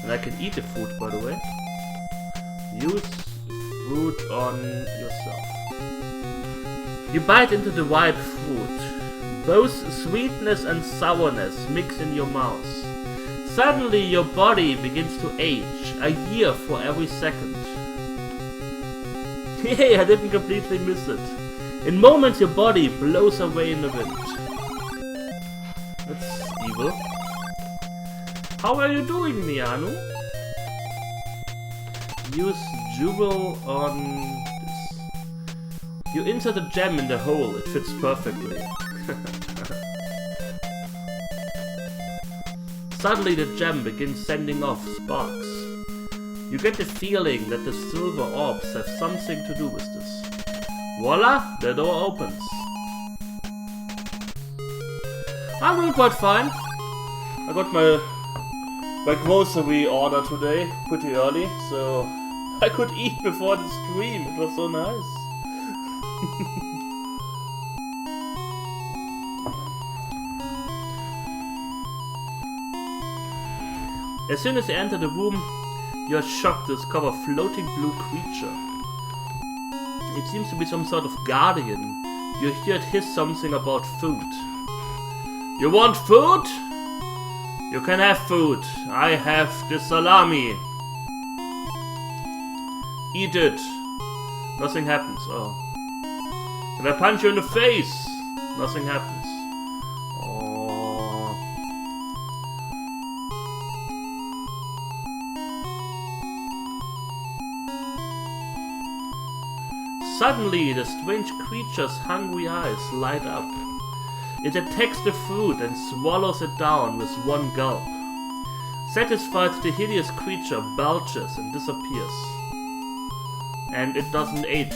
and I can eat the fruit, by the way. Use fruit on yourself. You bite into the ripe fruit. Both sweetness and sourness mix in your mouth. Suddenly your body begins to age, a year for every second. Hey, I didn't completely miss it. In moments your body blows away in the wind. That's evil. How are you doing, Mianu? Use jewel on this. You insert a gem in the hole, it fits perfectly. Suddenly the gem begins sending off sparks. You get the feeling that the silver orbs have something to do with this. Voila! The door opens. I'm doing quite fine. I got my grocery order today, pretty early, so I could eat before the stream. It was so nice. As soon as you enter the room, you are shocked to discover a floating blue creature. It seems to be some sort of guardian. You hear it hiss something about food. You want food? You can have food. I have the salami. Eat it. Nothing happens. Oh. If I punch you in the face, nothing happens. Oh. Suddenly, the strange creature's hungry eyes light up. It attacks the fruit and swallows it down with one gulp. Satisfied, the hideous creature belches and disappears. And it doesn't age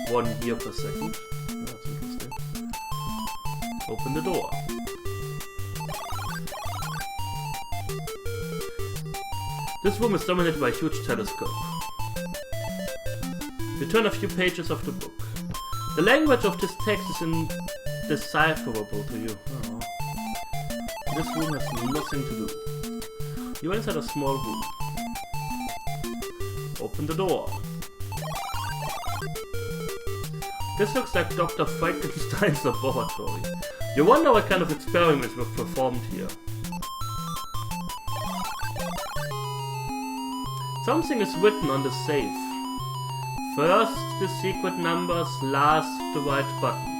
1 year per second. That's interesting. Open the door. This room is dominated by a huge telescope. You turn a few pages of the book. The language of this text is indecipherable to you. Oh. This room has nothing to do. You enter a small room. Open the door. This looks like Dr. Frankenstein's laboratory. You wonder what kind of experiments were performed here. Something is written on the safe. First the secret numbers, last the right button.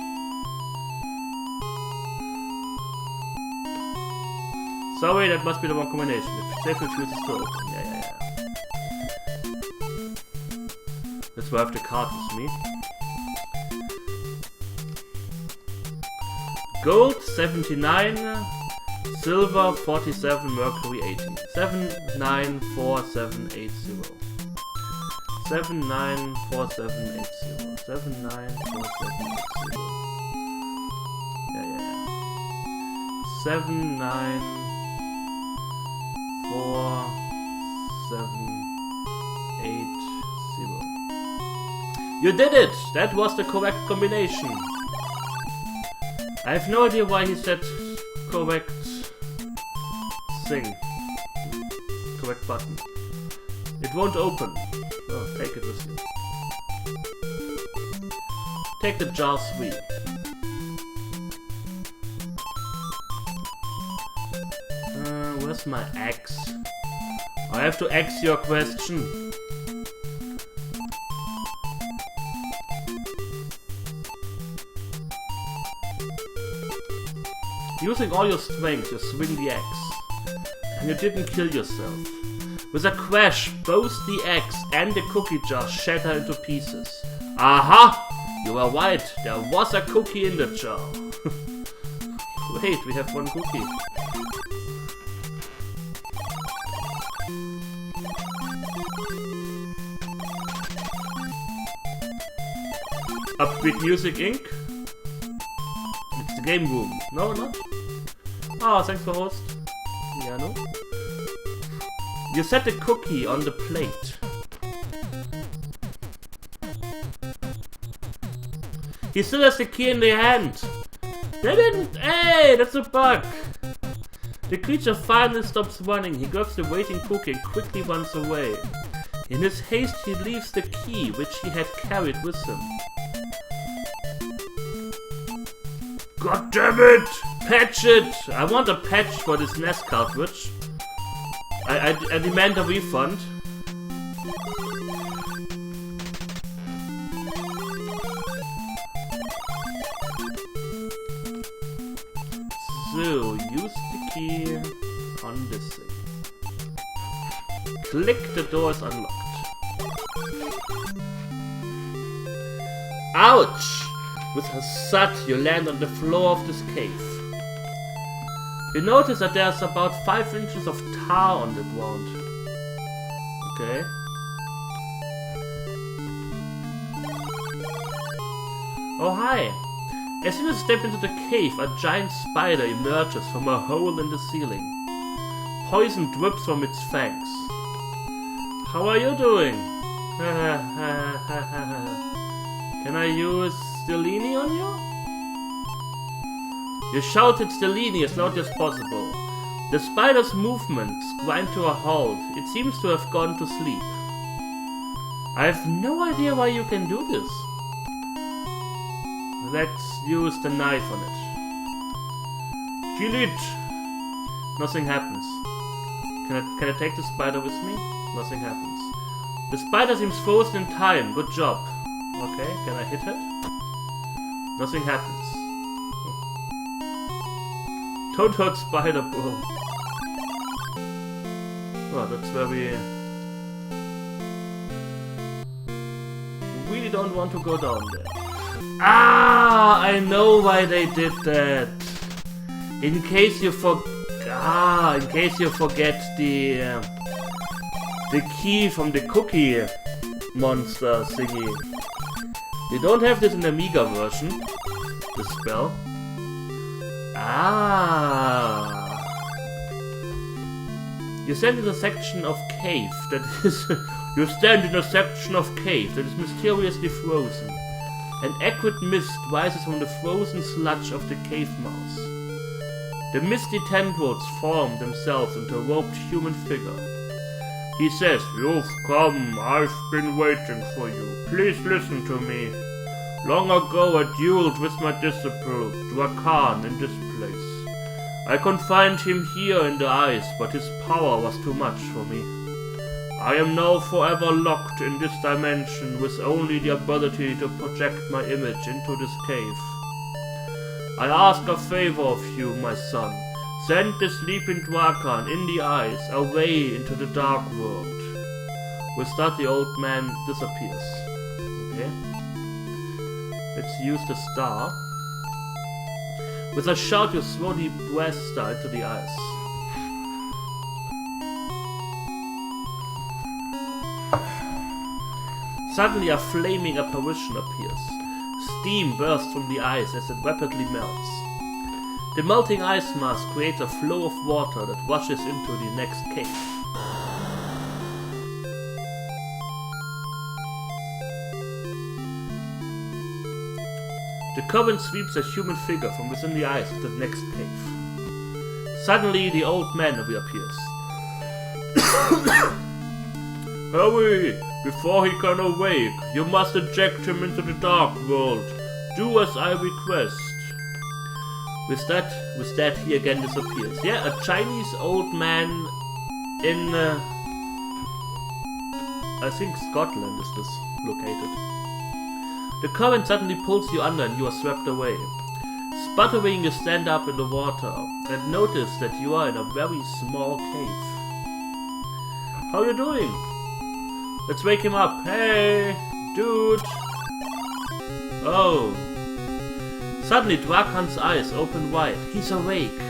Sorry, that must be the wrong combination. The safe refuses to open. Yeah. That's why I have the card with me. Gold 79, silver 47, mercury 80. 794780. 794780. 794780. Yeah. 794780. You did it! That was the correct combination. I have no idea why he said correct thing. Correct button. It won't open. Oh, take it with you. Take the jar 3. Where's my X? I have to X your question. Using all your strength, you swing the axe. And you didn't kill yourself. With a crash, both the axe and the cookie jar shatter into pieces. Aha! You were right, there was a cookie in the jar. Wait, we have one cookie. Upbeat Music Inc. It's the game room. No, not? Oh, thanks for host. Yeah, no? You set the cookie on the plate. He still has the key in the hand. They didn't. Hey, that's a bug. The creature finally stops running. He grabs the waiting cookie and quickly runs away. In his haste, he leaves the key, which he had carried with him. God damn it! Patch it! I want a patch for this NES cartridge. I demand a refund. So, use the key on this thing. Click, the door is unlocked. Ouch! With a thud, you land on the floor of this cave. You notice that there's about 5 inches of tar on the ground. Okay. Oh hi! As soon as you step into the cave, a giant spider emerges from a hole in the ceiling. Poison drips from its fangs. How are you doing? Can I use Stellini on you? You shouted Stellini as loud as possible. The spider's movements grind to a halt. It seems to have gone to sleep. I have no idea why you can do this. Let's use the knife on it. Kill it! Nothing happens. Can I take the spider with me? Nothing happens. The spider seems frozen in time. Good job. Okay, can I hit it? Nothing happens. Don't hurt spider, bro. Well, that's where we really don't want to go down there. Ah, I know why they did that. In case you forget the key from the cookie monster thingy. They don't have this in the Amiga version. The spell. Ah. You stand in a section of cave that is. You stand in a section of cave that is mysteriously frozen. An acrid mist rises from the frozen sludge of the cave mouth. The misty tendrils form themselves into a robed human figure. He says, "You've come, I've been waiting for you. Please listen to me. Long ago I dueled with my disciple, Drakan, in this place. I confined him here in the ice, but his power was too much for me. I am now forever locked in this dimension with only the ability to project my image into this cave. I ask a favor of you, my son. Send the sleeping Drakan in the ice away into the dark world." With that, the old man disappears. Okay. Let's use the star. With a shout, you throw the brass star into the ice. Suddenly, a flaming apparition appears. Steam bursts from the ice as it rapidly melts. The melting ice mass creates a flow of water that rushes into the next cave. The current sweeps a human figure from within the ice to the next cave. Suddenly, the old man reappears. "Hurry! Before he can awake, you must eject him into the dark world. Do as I request." With that, he again disappears. Yeah, a Chinese old man in, I think Scotland is this located. The current suddenly pulls you under and you are swept away. Sputtering, you stand up in the water and notice that you are in a very small cave. "How are you doing?" "Let's wake him up." "Hey, dude." Oh. Suddenly, Drakan's eyes open wide. He's awake.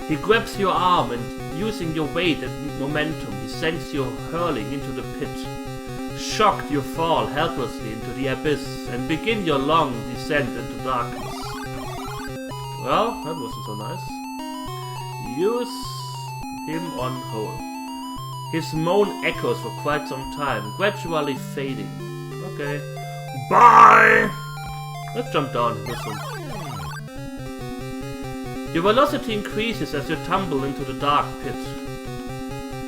He grabs your arm and, using your weight and momentum, he sends you hurling into the pit. Shocked, you fall helplessly into the abyss and begin your long descent into darkness. Well, that wasn't so nice. Use him on hold. His moan echoes for quite some time, gradually fading. Okay. Bye! Let's jump down and listen. Your velocity increases as you tumble into the dark pit.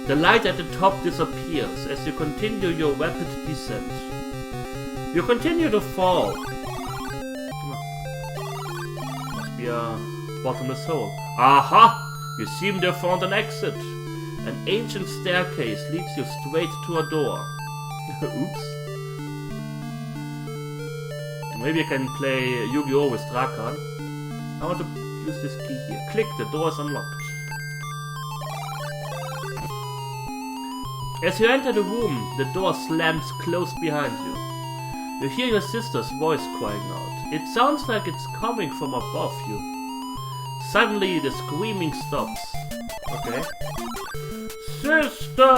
The light at the top disappears as you continue your rapid descent. You continue to fall. Must be a bottomless hole. Aha! You seem to have found an exit. An ancient staircase leads you straight to a door. Oops. Maybe I can play Yu-Gi-Oh! With Drakan. I want to use this key here. Click, the door is unlocked. As you enter the room, the door slams close behind you. You hear your sister's voice crying out. It sounds like it's coming from above you. Suddenly, the screaming stops. Okay. "Sister,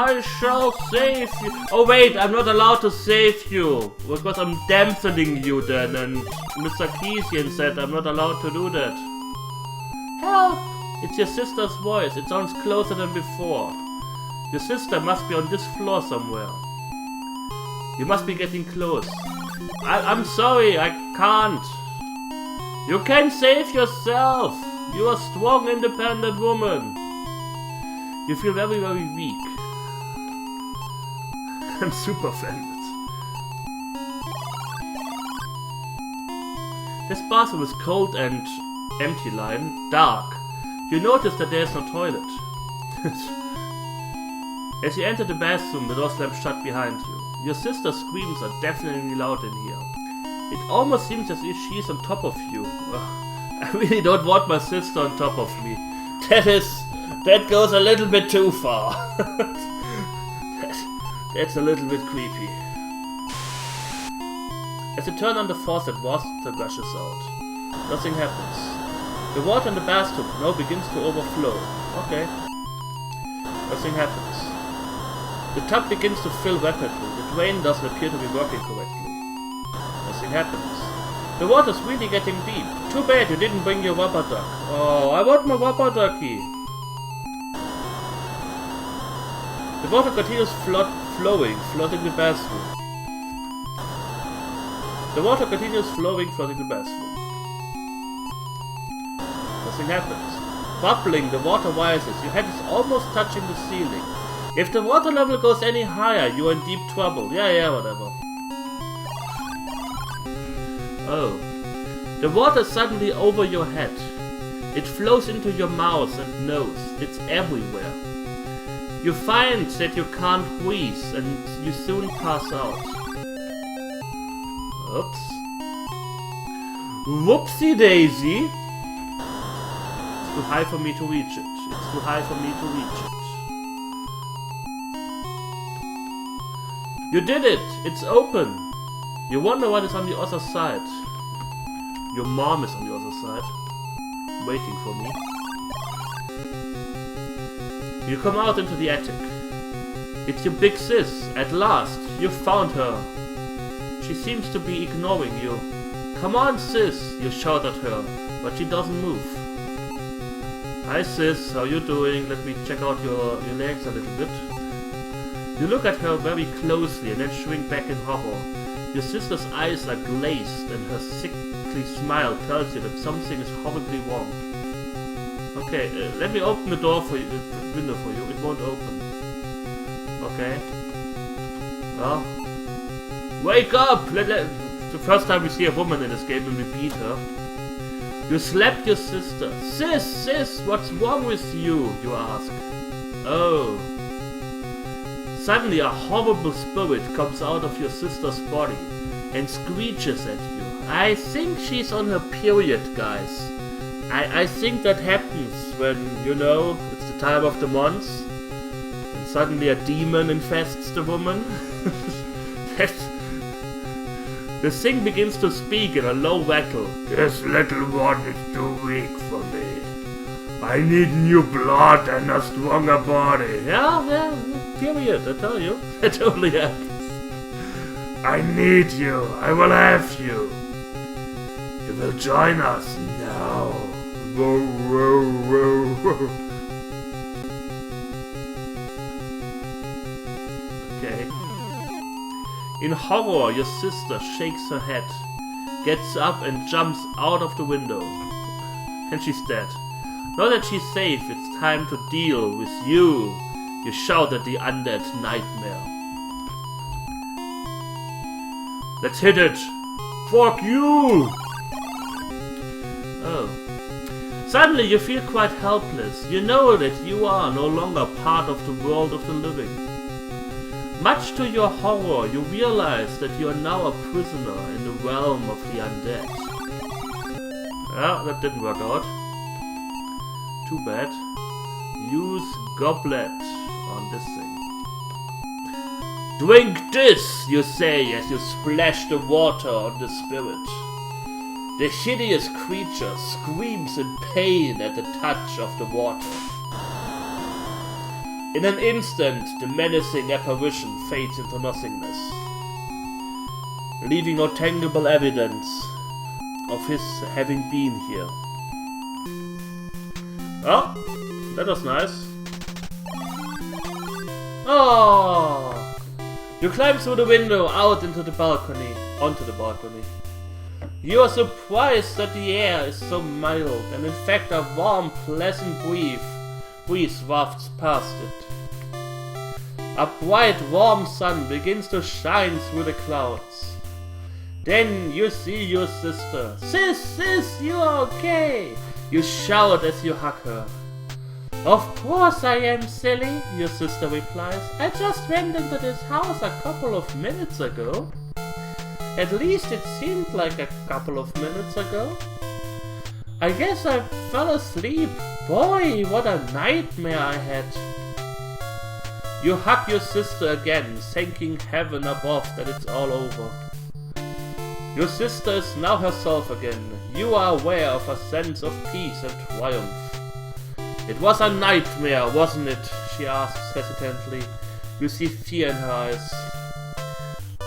I shall save you." Oh wait, I'm not allowed to save you. Because I'm dampening you then, and Mr. Keesian said I'm not allowed to do that. Help! It's your sister's voice. It sounds closer than before. Your sister must be on this floor somewhere. You must be getting close. I'm sorry, I can't. You can save yourself. You are a strong, independent woman. You feel very, very weak. I'm super offended. This bathroom is cold and empty, Lion. Dark. You notice that there is no toilet. As you enter the bathroom, the door slams shut behind you. Your sister's screams are definitely loud in here. It almost seems as if she's on top of you. Ugh, I really don't want my sister on top of me. That goes a little bit too far. That's a little bit creepy. As you turn on the faucet, water gushes out. Nothing happens. The water in the bathtub now begins to overflow. Okay. Nothing happens. The tub begins to fill rapidly. The drain doesn't appear to be working correctly. Nothing happens. The water's really getting deep. Too bad you didn't bring your rubber duck. Oh, I want my rubber ducky. The water continues flooding the bathroom. The water continues flooding the bathroom. Nothing happens. Bubbling, the water rises. Your head is almost touching the ceiling. If the water level goes any higher, you are in deep trouble. Yeah, whatever. Oh. The water is suddenly over your head. It flows into your mouth and nose. It's everywhere. You find that you can't breathe and you soon pass out. Oops. Whoopsie daisy. It's too high for me to reach it. It's too high for me to reach it. You did it! It's open! You wonder what is on the other side. Your mom is on the other side. Waiting for me. You come out into the attic. It's your big sis. At last, you found her. She seems to be ignoring you. Come on, sis, you shout at her, but she doesn't move. Hi sis, how you doing? Let me check out your legs a little bit. You look at her very closely and then shrink back in horror. Your sister's eyes are glazed and her sickly smile tells you that something is horribly wrong. Okay, let me open the door for you, the window for you. It won't open. Okay. Well, wake up! The first time we see a woman in this game and we beat her. You slapped your sister. Sis, what's wrong with you? You ask. Oh. Suddenly a horrible spirit comes out of your sister's body and screeches at you. I think she's on her period, guys. I think that happens when, you know, it's the time of the month and suddenly a demon infests the woman. The thing begins to speak in a low rattle. This little one is too weak for me. I need new blood and a stronger body. Yeah, period, I tell you. That totally happens. I need you. I will have you. You will join us now. Whoa, whoa, whoa, whoa. Okay. In horror, your sister shakes her head, gets up and jumps out of the window. And she's dead. Now that she's safe, it's time to deal with you. You shout at the undead nightmare. Let's hit it! Fuck you! Oh. Suddenly you feel quite helpless. You know that you are no longer part of the world of the living. Much to your horror, you realize that you are now a prisoner in the realm of the undead. Yeah, that didn't work out. Too bad. Use goblet on this thing. Drink this, you say as you splash the water on the spirit. The hideous creature screams in pain at the touch of the water. In an instant, the menacing apparition fades into nothingness, leaving no tangible evidence of his having been here. Oh, that was nice. Oh! You climb through the window out into the balcony, onto the balcony. You are surprised that the air is so mild, and in fact a warm, pleasant breeze breeze wafts past it. A bright, warm sun begins to shine through the clouds. Then you see your sister. Sis, you are okay! You shout as you hug her. Of course I am, silly, your sister replies. I just went into this house a couple of minutes ago. At least it seemed like a couple of minutes ago. I guess I fell asleep. Boy, what a nightmare I had. You hug your sister again, thanking heaven above that it's all over. Your sister is now herself again. You are aware of a sense of peace and triumph. It was a nightmare, wasn't it? She asks hesitantly. You see fear in her eyes.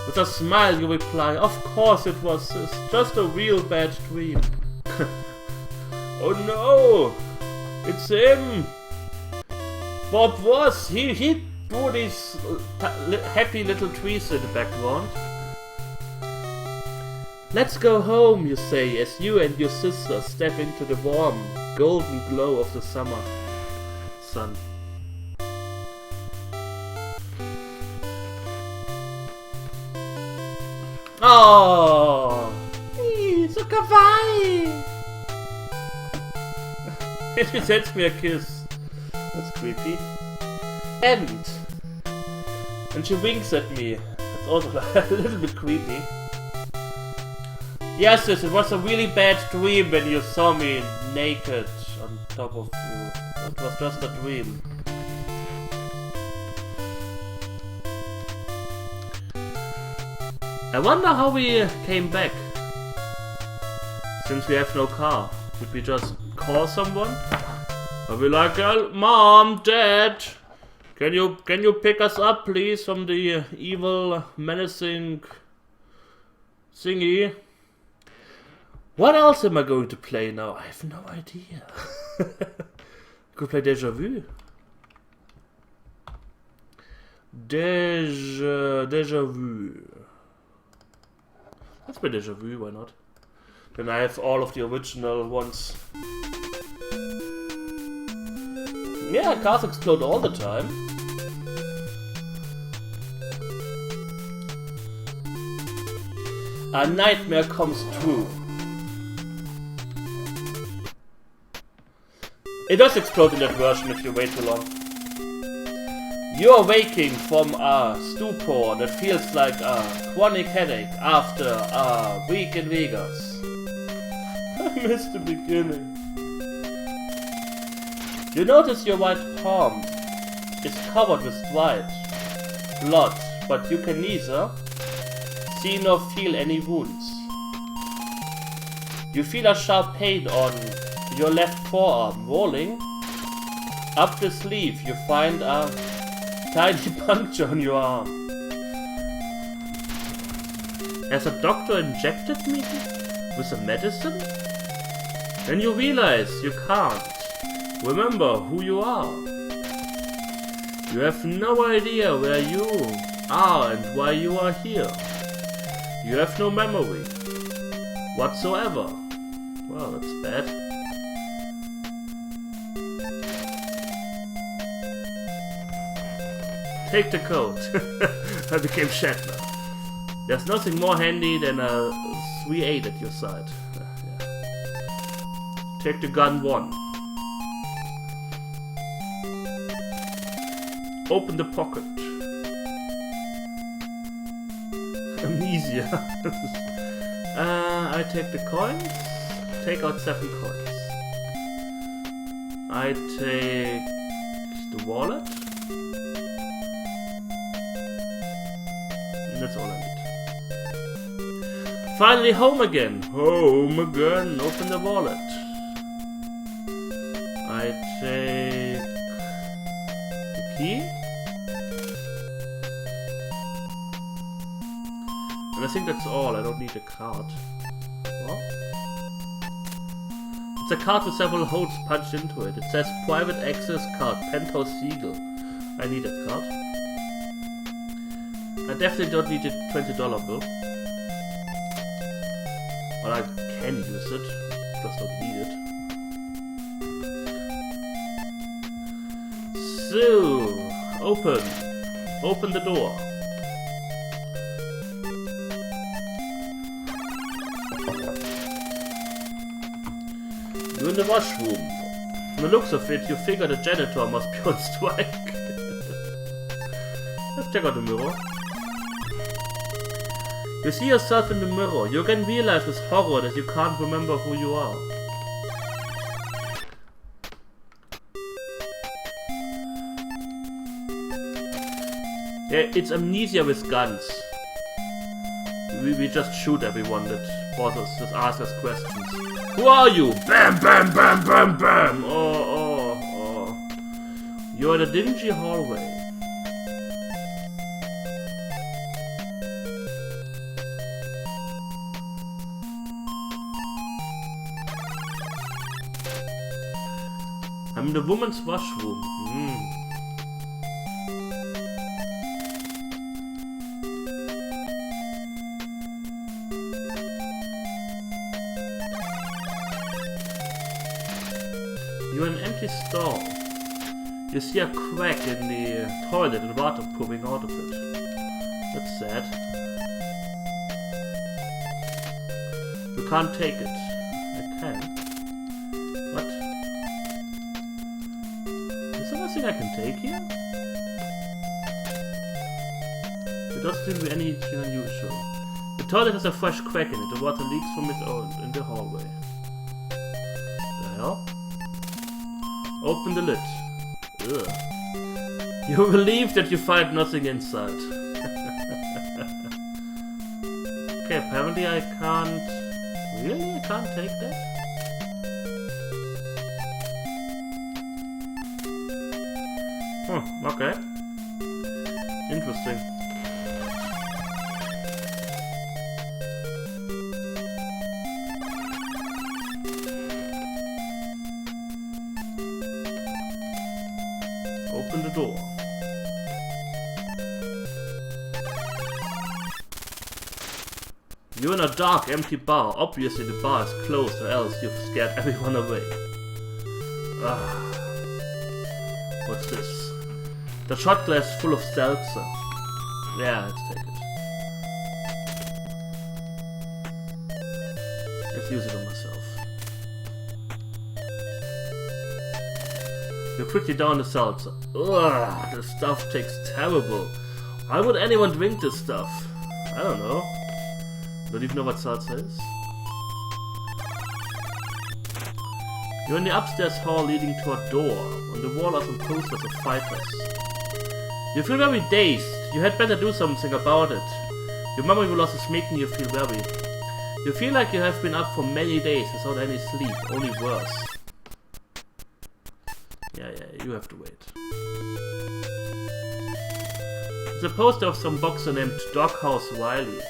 With a smile you reply, of course it was, sis. Just a real bad dream. Oh no! It's him! Bob was, he drew these happy little trees in the background. Let's go home, you say, as you and your sister step into the warm, golden glow of the summer sun. Oh, so kawaii! And she sends me a kiss. That's creepy. And she winks at me. That's also a little bit creepy. Yes, it was a really bad dream when you saw me naked on top of you. It was just a dream. I wonder how we came back. Since we have no car, would we just call someone? Or be like, Mom, Dad, can you pick us up, please, from the evil, menacing thingy? What else am I going to play now? I have no idea. I could play Deja Vu. Deja Vu. Let's play Deja Vu, why not? Then I have all of the original ones. Yeah, cars explode all the time. A nightmare comes true. It does explode in that version if you wait too long. You're waking from a stupor that feels like a chronic headache after a week in Vegas. I missed the beginning. You notice your right palm is covered with white blood, but you can neither see nor feel any wounds. You feel a sharp pain on your left forearm. Rolling up the sleeve, you find a tiny puncture on your arm. Has a doctor injected me with a medicine? Then you realize you can't remember who you are. You have no idea where you are and why you are here. You have no memory whatsoever. Well, that's bad. Take the coat. I became Shatner. There's nothing more handy than a 3-8 at your side. Yeah. Take the gun 1. Open the pocket. Amnesia. I take the coins. Take out 7 coins. I take the wallet. That's all I need. Finally home again. Home again. Open the wallet. I take the key. And I think that's all. I don't need a card. What? It's a card with several holes punched into it. It says private access card, Penthouse Siegel. I need that card. I definitely don't need a $20 bill. But I can use it. Just don't need So, open. Open the door. You're in the washroom. From the looks of it, you figure the janitor must be on strike. Let's check out the mirror. You see yourself in the mirror. You again realize with horror that you can't remember who you are. Yeah, it's amnesia with guns. We just shoot everyone that bothers, just ask us questions. Who are you? Bam, bam, bam, bam, bam! Oh. You're in a dingy hallway. I'm in the woman's washroom. You're in an empty stall. You see a crack in the toilet and water pouring out of it. That's sad. You can't take it. I can. What? Is there nothing I can take here? There doesn't seem to be anything unusual. The toilet has a fresh crack in it. The water leaks from it in the hallway. The hell? Open the lid. Ugh. You're relieved that you find nothing inside. Okay, apparently I can't... Really? I can't take that? Huh, okay. Interesting. Open the door. You're in a dark, empty bar. Obviously the bar is closed or else you've scared everyone away. What's this? The shot glass full of seltzer. Yeah, let's take it. Let's use it on myself. You quickly down the seltzer. Ugh, the stuff tastes terrible. Why would anyone drink this stuff? I don't know. Don't even know what seltzer is. You're in the upstairs hall leading to a door. On the wall are some posters of fighters. You feel very dazed. You had better do something about it. Your memory loss is making you feel very... You feel like you have been up for many days without any sleep, only worse. Yeah, you have to wait. It's a poster of some boxer named Doghouse Riley.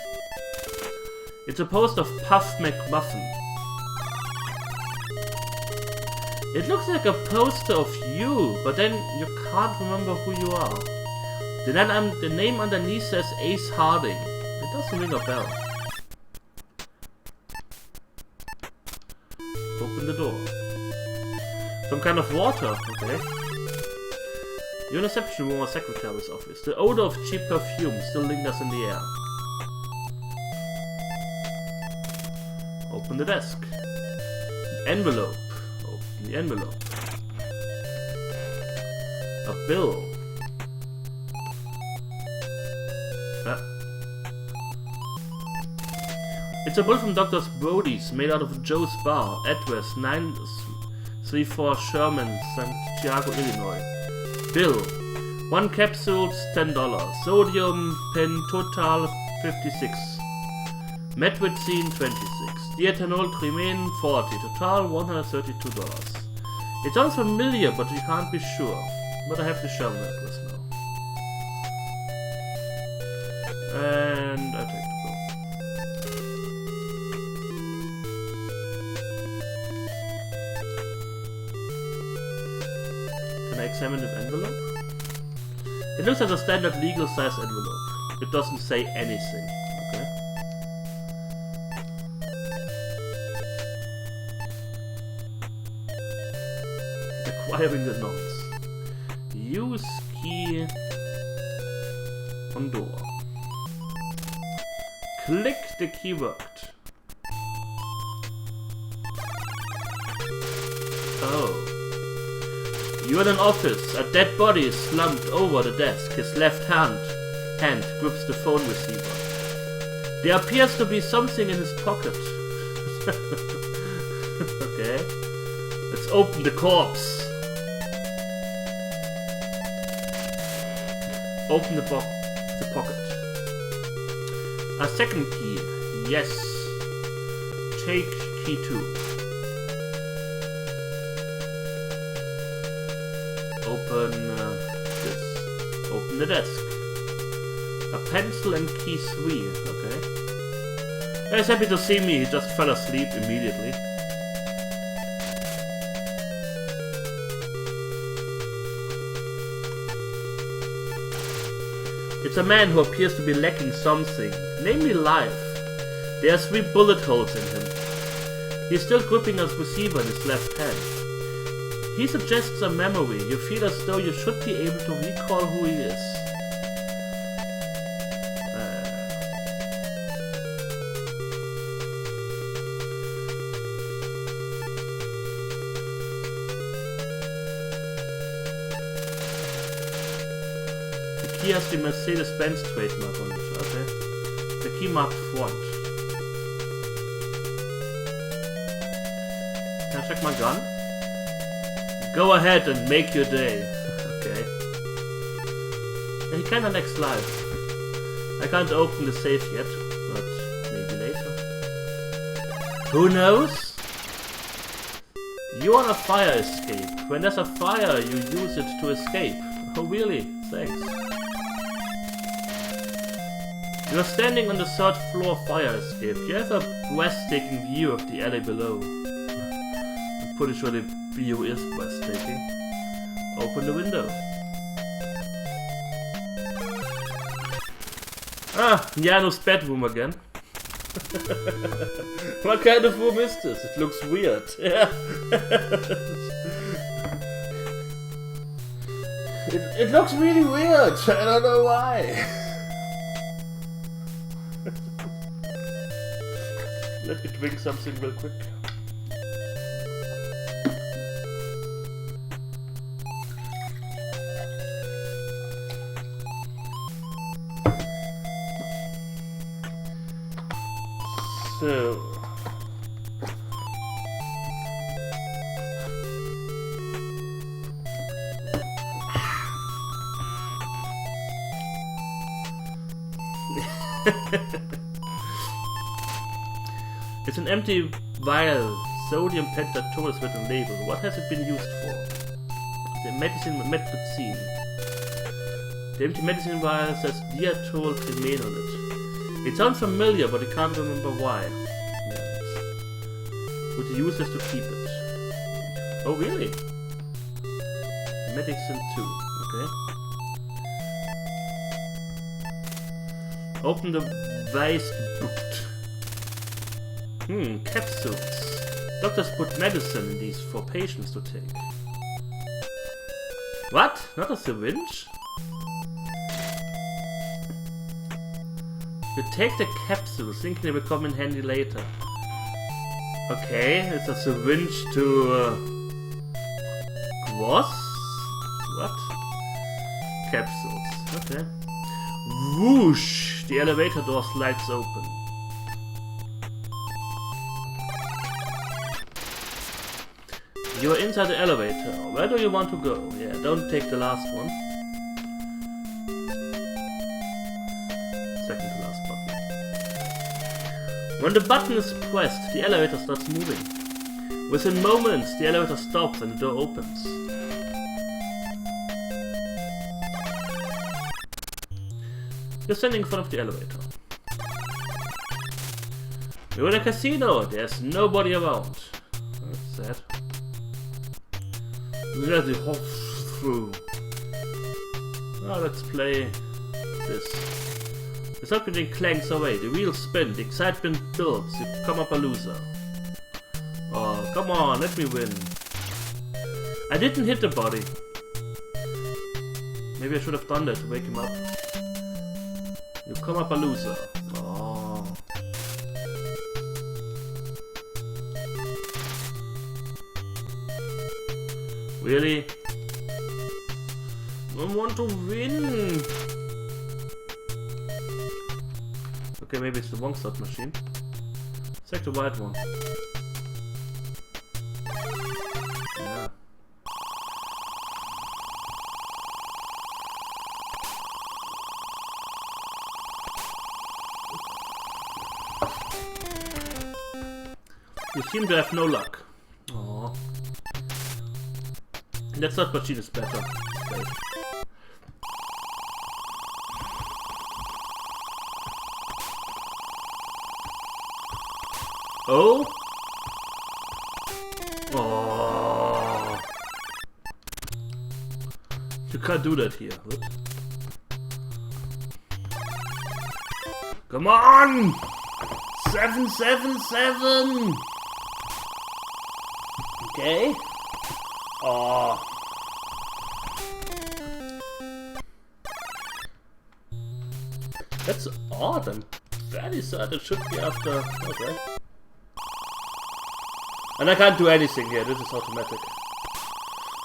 It's a poster of Puff McMuffin. It looks like a poster of you, but then you can't remember who you are. The name underneath says Ace Harding. It doesn't ring a bell. Open the door. Some kind of water, okay. You're in a reception room or secretary's office. The odor of cheap perfume still lingers in the air. Open the desk. An envelope. Open the envelope. A bill. It's a bill from Dr. Brody's, made out of Joe's Bar. Address 934 Sherman, Santiago, Illinois. Bill. 1 capsule, $10. Sodium pentothal, 56. Metrizine, 26. Diethanol trimane, 40. Total, $132. It sounds familiar, but you can't be sure. But I have the Sherman address now. And I take the bill. Can I examine the envelope? It looks like a standard legal size envelope. It doesn't say anything. Okay. Acquiring the notes. Use key on door. Click the keyword. Oh. You're in an office. A dead body is slumped over the desk. His left hand grips the phone receiver. There appears to be something in his pocket. Okay. Let's open the corpse. Open the pocket. A second key. Yes. Take key 2. Open this. Open the desk. A pencil and key 3. Okay. He's happy to see me. He just fell asleep immediately. It's a man who appears to be lacking something, namely life. There are 3 bullet holes in him. He's still gripping a receiver in his left hand. He suggests a memory. You feel as though you should be able to recall who he is. The key has the Mercedes-Benz trademark on it. Okay. The key marked front. Can I check my gun? Go ahead and make your day. Okay. Yeah, he kinda lacks life. I can't open the safe yet, but maybe later. Who knows? You're on a fire escape. When there's a fire, you use it to escape. Oh really? Thanks. You're standing on the 3rd floor fire escape. You have a breathtaking view of the alley below. I'm pretty sure the view is breathtaking. Open the window. Ah, Janu's bedroom again. What kind of room is this? It looks weird. Yeah. it looks really weird. I don't know why. Let me drink something real quick. So it's an empty vial. Sodium pentatone is written label. What has it been used for? The medicine. The empty medicine vial says diatol cremate on it. It sounds familiar, but I can't remember why. Yes. Would you use this to keep it? Oh really? Medicine 2. Okay. Open the Weissbucht. Capsules. Doctors put medicine in these for patients to take. What? Not a syringe? You take the capsules, thinking they will come in handy later. Okay, it's a syringe to... What? Capsules. Okay. Whoosh! The elevator door slides open. You're inside the elevator. Where do you want to go? Yeah, don't take the last one. Second to last button. When the button is pressed, the elevator starts moving. Within moments, the elevator stops and the door opens. You're standing in front of the elevator. You're in a casino. There's nobody around. That's sad. Let it hop through. Now let's play this. The circuit clanks away, the wheels spin, the excitement builds, you come up a loser. Oh, come on, let me win. I didn't hit the body. Maybe I should have done that to wake him up. You come up a loser. Oh. Really? I want to win. Okay, maybe it's the wrong slot machine. Check the white one. Yeah. You seem to have no luck. Aww. That slot machine is better. Wait. Oh? Oh. You can't do that here. What? Come on! 777! Okay. Oh. That's odd. I'm fairly certain it should be after. Okay. And I can't do anything here. This is automatic.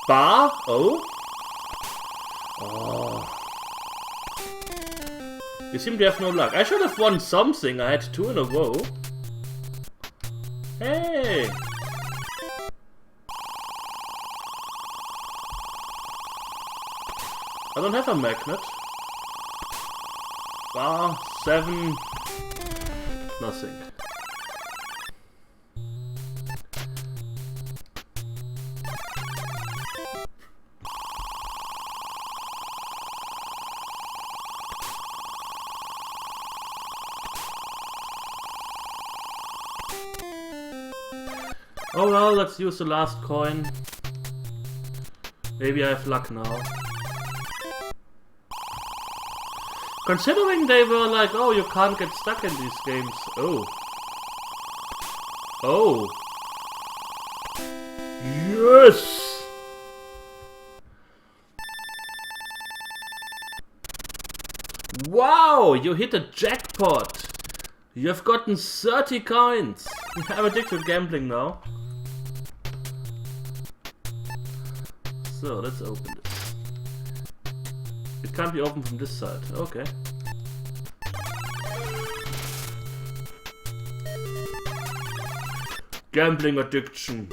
Bar? Oh. Oh. You seem to have no luck. I should have won something. I had 2 in a row. Hey. I don't have a magnet. Bar, 7, nothing. Oh well, let's use the last coin. Maybe I have luck now. Considering they were like, oh, you can't get stuck in these games. Oh. Oh. Yes! Wow, you hit a jackpot. You have gotten 30 coins. I'm addicted to gambling now. So, let's open this. It can't be opened from this side. Okay. Gambling addiction.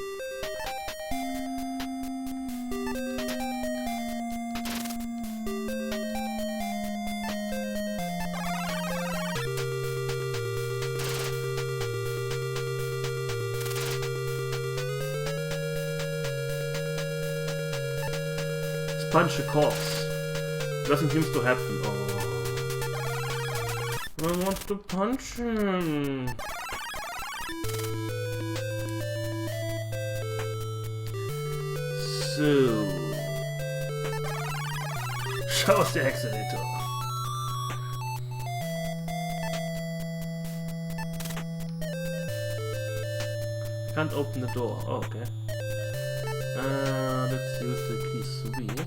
Let's punch the corpse. Nothing seems to happen. Oh. I want to punch him. So, show us the accelerator. Can't open the door. Oh, okay. Let's use the key 3.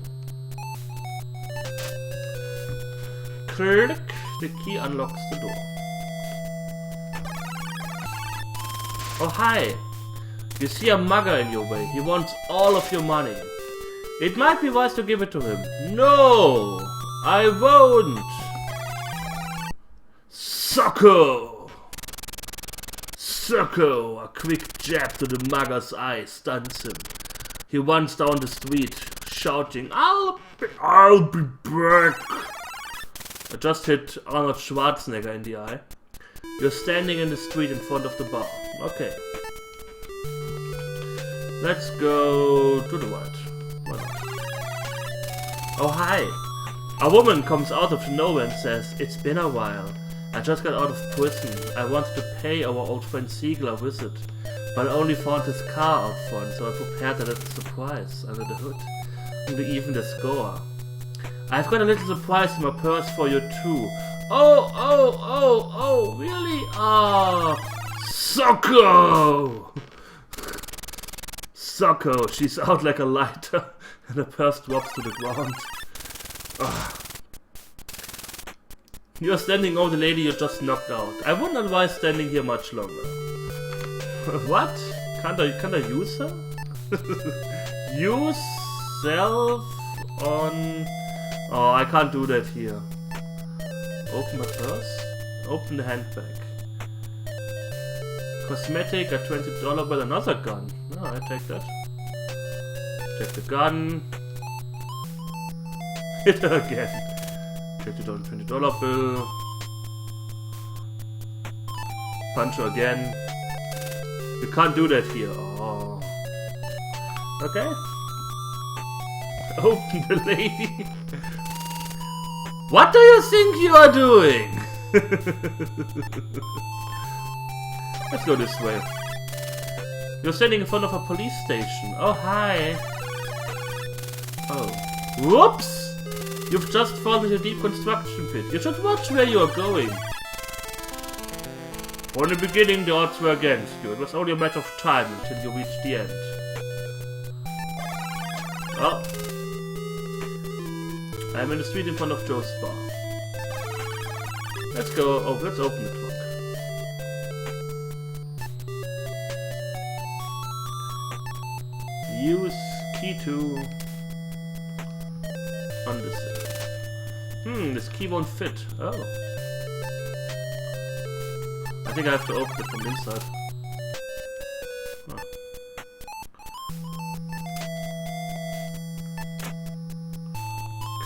Click. The key unlocks the door. Oh, hi. You see a mugger in your way. He wants all of your money. It might be wise to give it to him. No, I won't. Sucko! Sucko! A quick jab to the mugger's eye stuns him. He runs down the street, shouting, I'll be back. I just hit Arnold Schwarzenegger in the eye. You're standing in the street in front of the bar. Okay. Let's go to the right. Why not? Oh, hi! A woman comes out of nowhere and says, it's been a while. I just got out of prison. I wanted to pay our old friend Siegel a visit, but I only found his car out front, so I prepared a little surprise under the hood. And even the score. I've got a little surprise in my purse for you too. Oh, really? Ah, Sucko! Sucko, she's out like a lighter, and the purse drops to the ground. Ugh. You're standing over the lady you just knocked out. I wonder why standing here much longer. What? Can't I use her? Use self on... Oh, I can't do that here. Open my purse. Open the handbag. Cosmetic, a $20 bill, another gun. No, I take that. Take the gun. Hit her again. Take the $20 bill. Punch her again. You can't do that here. Oh. Okay. Open the lady. What do you think you are doing? Let's go this way. You're standing in front of a police station. Oh, hi. Oh. Whoops! You've just fallen into a deep construction pit. You should watch where you are going. From the beginning, the odds were against you. It was only a matter of time until you reached the end. Oh. I'm in the street in front of Joe's bar. Let's go. Oh, let's open the trunk. Use key to on the safe. This key won't fit. Oh. I think I have to open it from inside. Oh.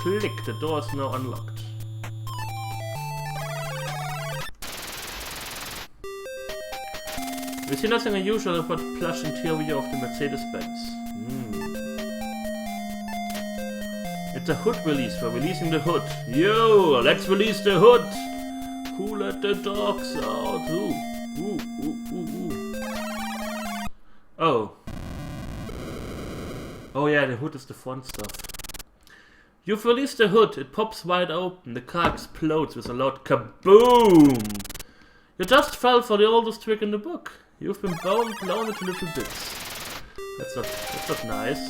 Click, the door is now unlocked. We see nothing unusual about the plush interior of the Mercedes-Benz. It's a hood release. We're releasing the hood. Yo, let's release the hood. Who let the dogs out? Ooh. Oh. Oh yeah, the hood is the fun stuff. You've released the hood. It pops wide open. The car explodes with a loud kaboom. You just fell for the oldest trick in the book. You've been blown into little bits. That's not nice.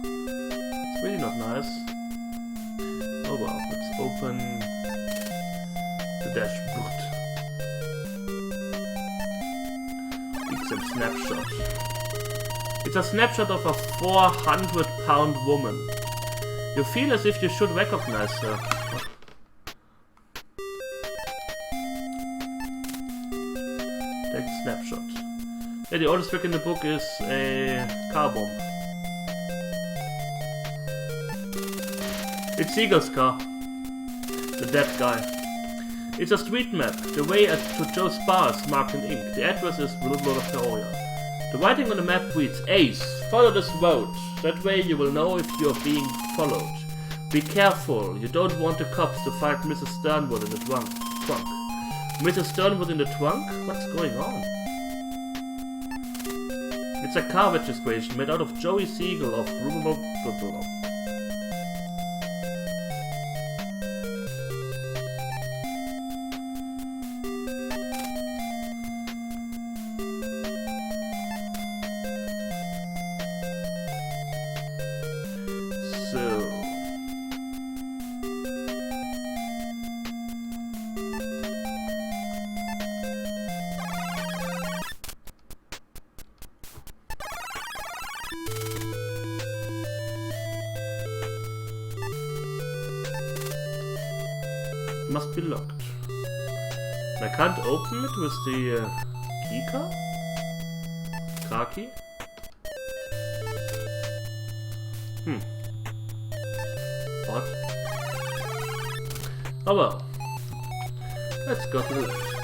It's really not nice. Oh wow, let's open the dashboard. It's a snapshot. It's a snapshot of a 400-pound woman. You feel as if you should recognize her. Take a snapshot. Yeah, the oldest trick in the book is a car bomb. It's Siegel's car. The dead guy. It's a street map. The way to Joe's bar is marked in ink. The address is Little Peoria. The writing on the map reads, Ace, follow this road. That way you will know if you are being followed. Be careful. You don't want the cops to find Mrs. Sternwood in the trunk. Mrs. Sternwood in the trunk? What's going on? It's a car registration made out of Joey Siegel of must be locked. I can't open it with the key card? Car key? What? Oh well. Let's go to the left.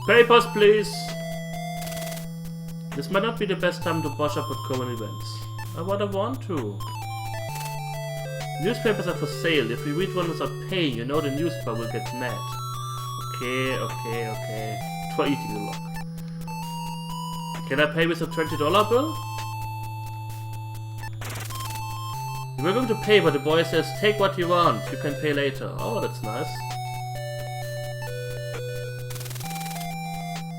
Papers, please! This might not be the best time to brush up with current events. I would want to. Newspapers are for sale. If we read one without paying, you know the newspaper will get mad. Okay. Try eating the lock. Can I pay with a $20 bill? We're going to pay, but the boy says, take what you want. You can pay later. Oh, that's nice.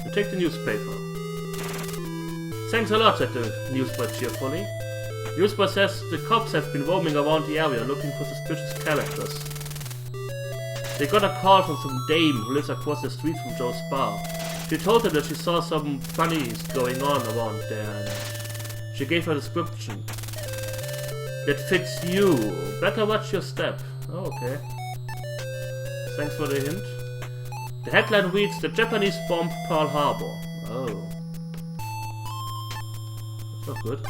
You take the newspaper. Thanks a lot, said the newsboy cheerfully. Newspaper says the cops have been roaming around the area looking for suspicious characters. They got a call from some dame who lives across the street from Joe's bar. She told them that she saw some funnies going on around there and she gave her a description. That fits you. Better watch your step. Oh, okay. Thanks for the hint. The headline reads, The Japanese bombed Pearl Harbor. Oh. That's not good.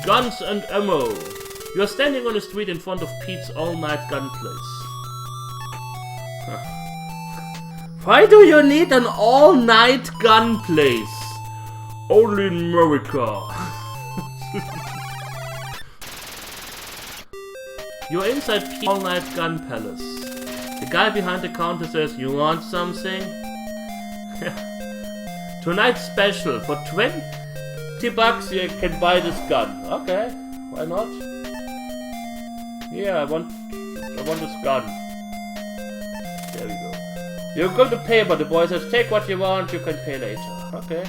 Guns and ammo. You are standing on the street in front of Pete's all-night gun place. Why do you need an all-night gun place? Only in America. You're inside Pete's all-night gun palace. The guy behind the counter says, you want something? Tonight's special. For 20 bucks you can buy this gun. Okay, why not? Yeah, I want this gun. There we go. You're going to pay, but the boy says, take what you want, you can pay later. Okay.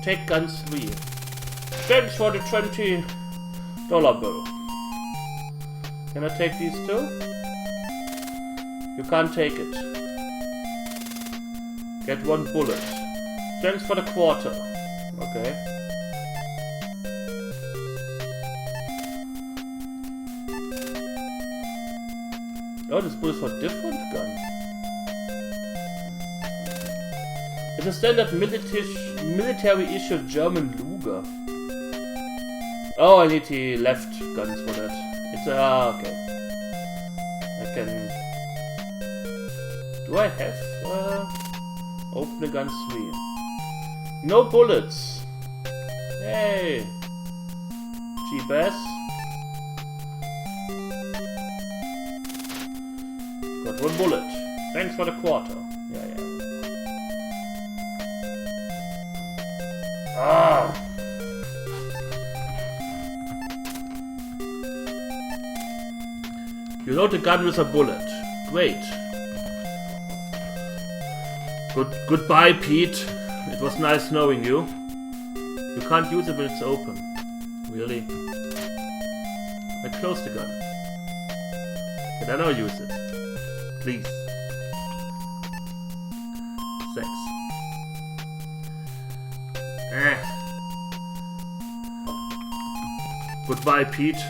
Take guns 3. Thanks for the $20 bill. Can I take these too? You can't take it. Get 1 bullet. Thanks for the quarter. Okay. Oh, this bullet for a different gun. It's a standard military issue German Luger. Oh, I need the left guns for that. It's a... okay. I can... do I have... open the gun 3. No bullets! Hey! G-Bass. Got 1 bullet. Thanks for the quarter. Yeah. Ah! You load the gun with a bullet. Great. Goodbye, Pete. It was nice knowing you. You can't use it when it's open. Really? I closed the gun. Can I now use it? Please. Thanks. Goodbye, Pete.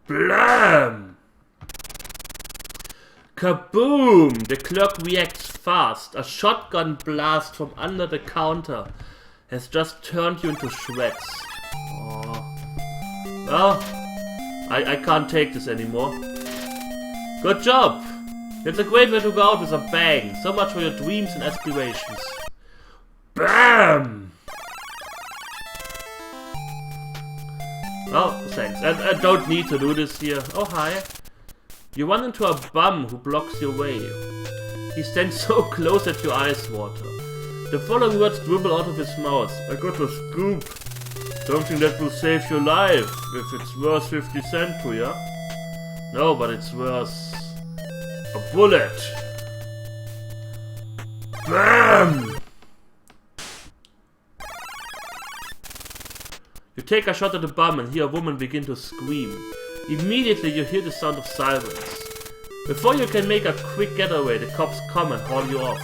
Blam! Kaboom! The clerk reacts fast. A shotgun blast from under the counter has just turned you into shreds. Oh. Well, I can't take this anymore. Good job! It's a great way to go out with a bang. So much for your dreams and aspirations. BAM! Oh, thanks. I don't need to do this here. Oh, hi. You run into a bum who blocks your way. He stands so close that your eyes water. The following words dribble out of his mouth. I got a scoop. Something that will save your life. If it's worth 50 cents to you. No, but it's worth a bullet. BAM! You take a shot at the bum and hear a woman begin to scream. Immediately you hear the sound of sirens. Before you can make a quick getaway, the cops come and haul you off.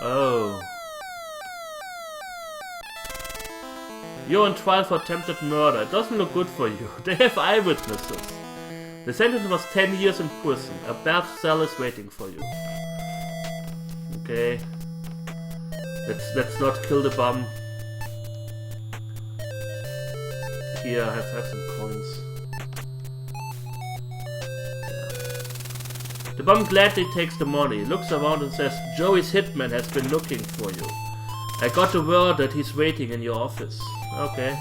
Oh. You're on trial for attempted murder. It doesn't look good for you. They have eyewitnesses. The sentence was 10 years in prison. A bad cell is waiting for you. Okay. Let's not kill the bum. Here, I have some coins. The bum gladly takes the money, looks around and says, Joey's hitman has been looking for you. I got the word that he's waiting in your office. Okay.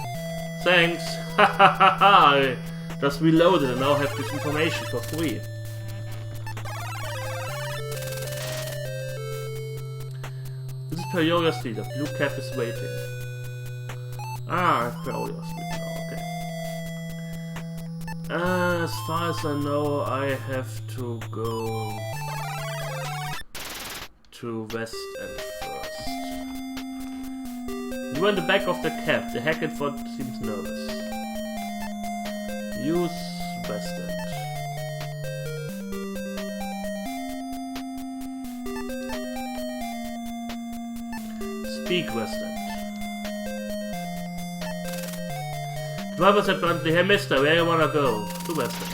Thanks. I just reloaded and now have this information for free. This is Peoria Street. A blue cab is waiting. Ah, Peoria Street now. Okay. As far as I know, I have to go to West End first. You are in the back of the cab. The hack in front seems nervous. Use West End. Speak West End. Driver said bluntly, "Hey mister, where you wanna go?" To West End.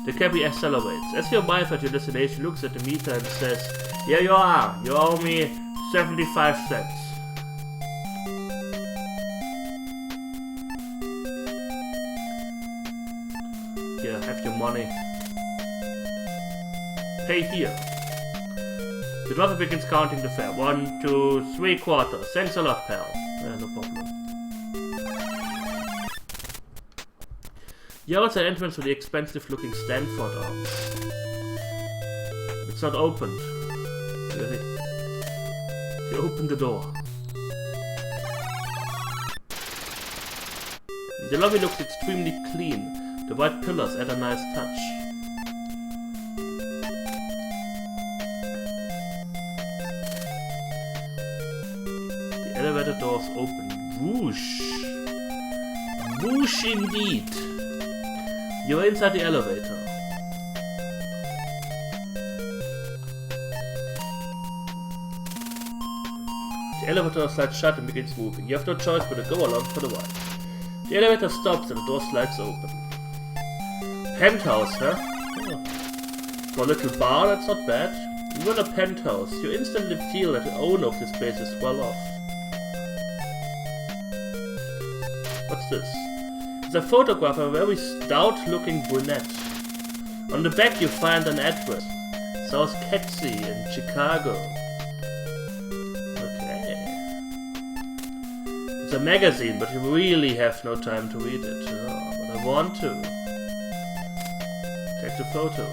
The cabbie accelerates. As you arrive at your destination, looks at the meter and says, "Here you are. You owe me 75 cents. Here, have your money. Pay here." The driver begins counting the fare. 1, 2, 3 quarters. Thanks a lot, pal. Yeah, no problem. Here is an entrance to the expensive-looking Stanford Arms. It's not opened. Really? You open the door. The lobby looks extremely clean. The white pillars add a nice touch. The elevator doors open. Whoosh! Whoosh indeed! You're inside the elevator. The elevator slides shut and begins moving. You have no choice but to go along for the ride. The elevator stops and the door slides open. Penthouse, huh? Oh. For a little bar, that's not bad. You're in a penthouse. You instantly feel that the owner of this place is well off. What's this? It's a photograph of a very stout-looking brunette. On the back you find an address. South Ketsy in Chicago. Okay. It's a magazine, but you really have no time to read it. Oh, but I want to. Take the photo.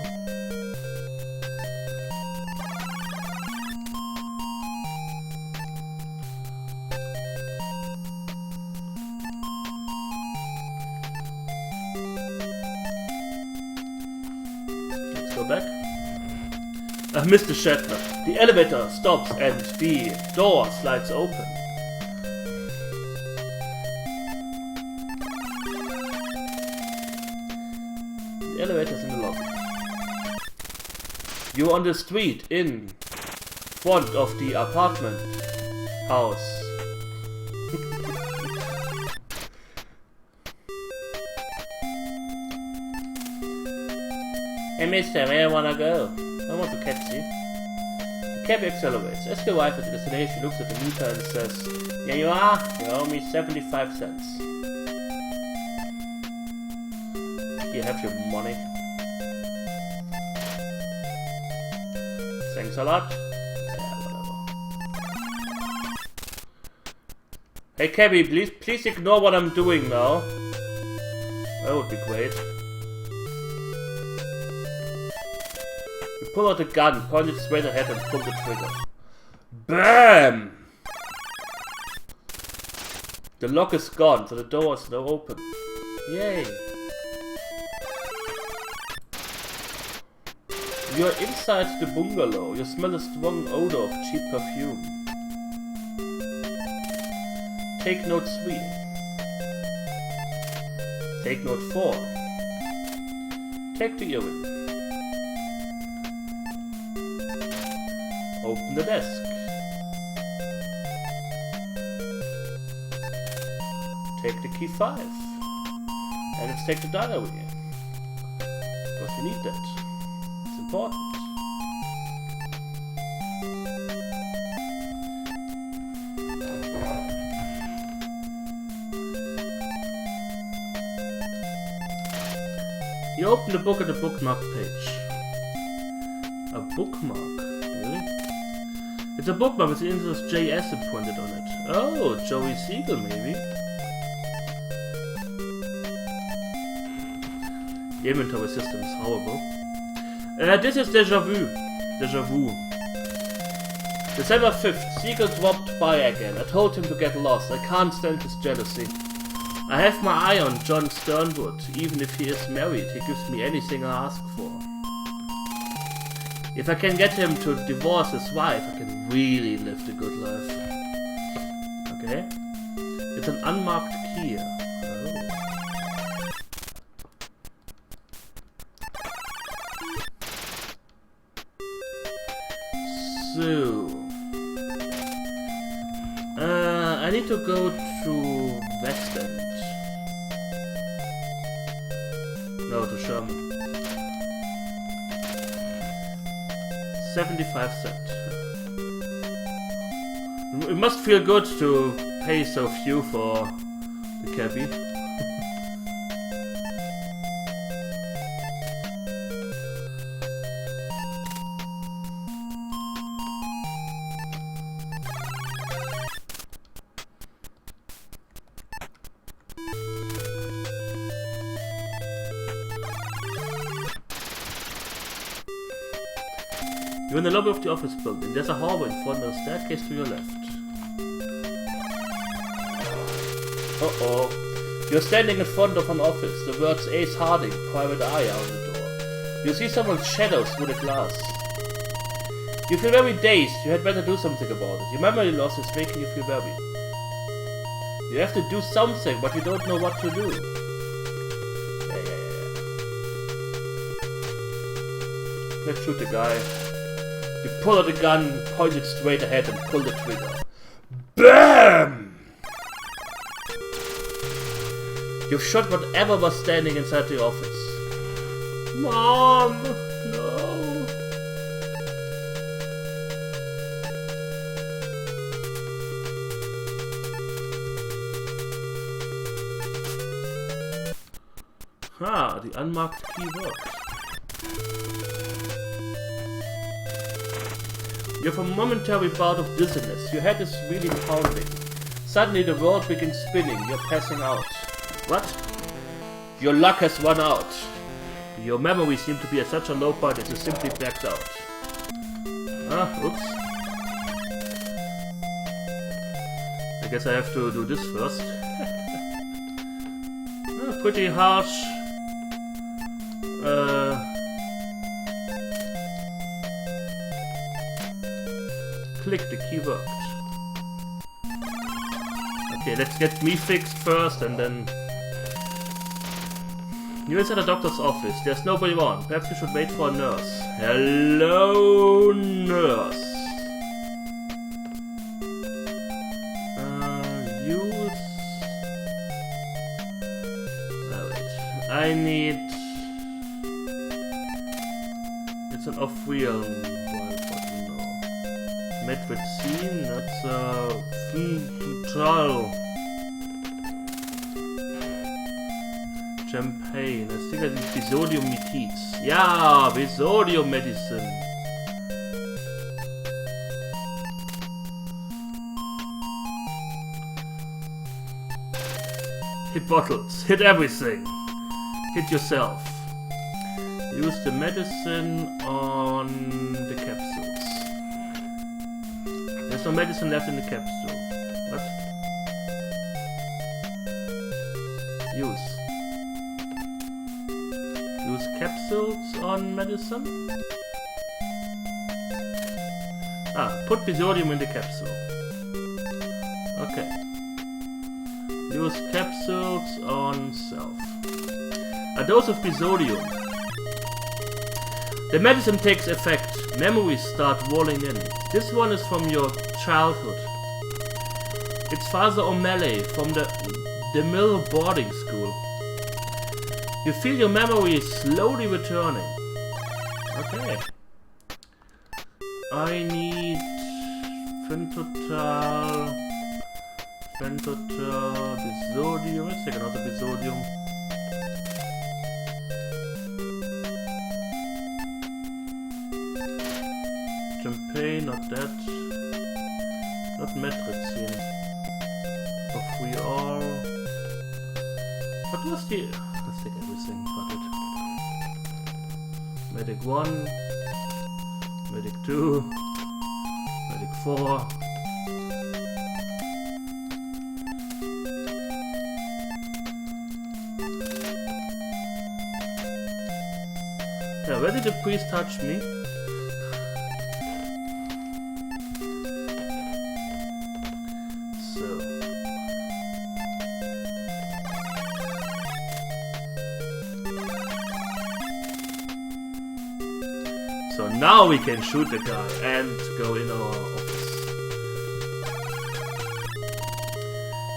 Back. Mr. Shatner. The elevator stops and the door slides open. The elevator's in the lobby. You're on the street in front of the apartment house. Hey mister, where you wanna go? I want to catch you. The cab accelerates. As you arrive at the destination, looks at the meter and says, "Here you are, you owe me 75 cents. You have your money. Thanks a lot." Yeah, whatever. Hey cabbie, please ignore what I'm doing now. That would be great. Pull out a gun, point it straight ahead and pull the trigger. BAM! The lock is gone, so the door is now open. Yay! You are inside the bungalow. You smell a strong odor of cheap perfume. Take note 3. Take note 4. Take the earring. Open the desk. Take the key 5. And let's take the diary. Because we need that. It's important. You open the book at the bookmark page. A bookmark? Really? It's a bookmark with the initials JS printed on it. Oh, Joey Siegel maybe. The inventory system is horrible. This is Deja Vu. Deja Vu. December 5th, Siegel dropped by again. I told him to get lost. I can't stand his jealousy. I have my eye on John Sternwood. Even if he is married, he gives me anything I ask for. If I can get him to divorce his wife, I can really live the good life. Okay? It's an unmarked key. Oh. So, I need to go to West End. No, to Sherman. 75 cents. It must feel good to pay so few for the cabbie. You're in the lobby of the office building. There's a hallway in front of the staircase to your left. Uh-oh. You're standing in front of an office. The words Ace Harding, Private Eye are on the door. You see someone's shadow through the glass. You feel very dazed. You had better do something about it. Your memory loss is making you feel very. You have to do something, but you don't know what to do. Yeah. Let's shoot the guy. You pull out the gun, point it straight ahead, and pull the trigger. BAM! You've shot whatever was standing inside the office. Mom! No! Ah, the unmarked key worked. You have a momentary bout of dizziness. Your head is really pounding. Suddenly the world begins spinning. You're passing out. What? Your luck has run out. Your memory seemed to be at such a low point that you simply blacked out. Oops. I guess I have to do this first. Pretty harsh. Click, the key worked. Okay, let's get me fixed first and then... You're inside a doctor's office. There's nobody around. Perhaps you should wait for a nurse. Hello, nurse. Use... wait. I need... It's an off-wheel... Medicine, that's trial. Champagne, I think I need Visodium Metiz. Yeah, Visodium medicine. Hit bottles, hit everything. Hit yourself. Use the medicine on the capsules. There's no medicine left in the capsule. What? Use. Use capsules on medicine? Put Visodium in the capsule. Okay. Use capsules on self. A dose of Visodium. The medicine takes effect. Memories start rolling in. This one is from your childhood. It's Father O'Malley from the Mill boarding school. You feel your memory slowly returning. Okay. I need Fentotal, Visodium. Let's take another Visodium. Champagne, not that. Not Metrizin. If we are... What was the... Let's take everything, fuck it. Medic 1. Medic 2. Medic 4. Yeah, where did the priest touch me? Now we can shoot the guy and go in our office.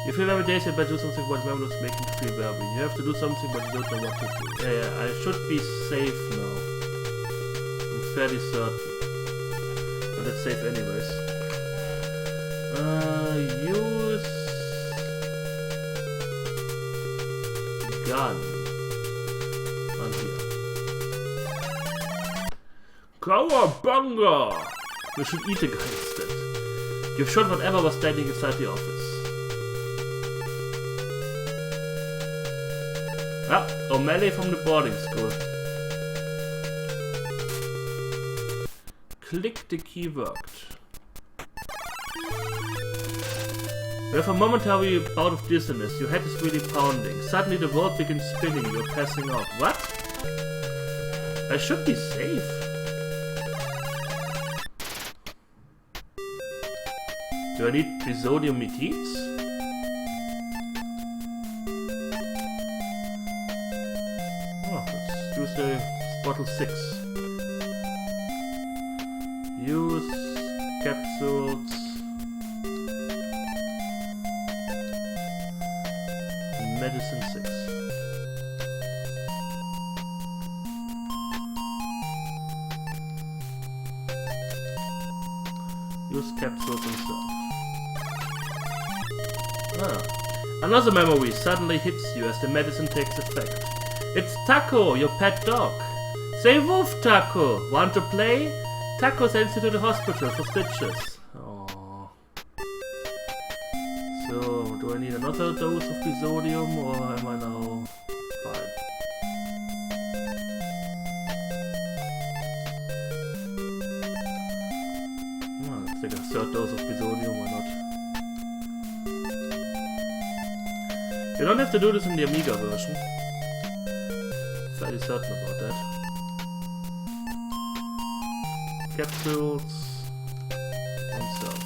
You feel very daisy but do something about memories making you feel very. You have to do something but you don't know what to do. Yeah, I should be safe now. I'm fairly certain. But let's save anyways. Use gun on here. Cowabunga! We should eat the guy instead. You've shot whatever was standing inside the office. Ah, O'Malley from the boarding school. Click the key worked. You have a momentary bout of dizziness, your head is really pounding. Suddenly the world begins spinning, you're passing out. What? I should be safe. Do I need Prisodium Metites? Oh, let's use the bottle 6. Use capsules. Medicine 6. Use capsules himself. Another memory suddenly hits you as the medicine takes effect. It's Taco, your pet dog. Say woof, Taco. Want to play? Taco sends you to the hospital for stitches. Aww. So, do I need another dose of Prisodium or am I now fine? Well, let's take a third dose of Prisodium, why not? You don't have to do this in the Amiga version. Fairly certain about that. Capsules. Himself.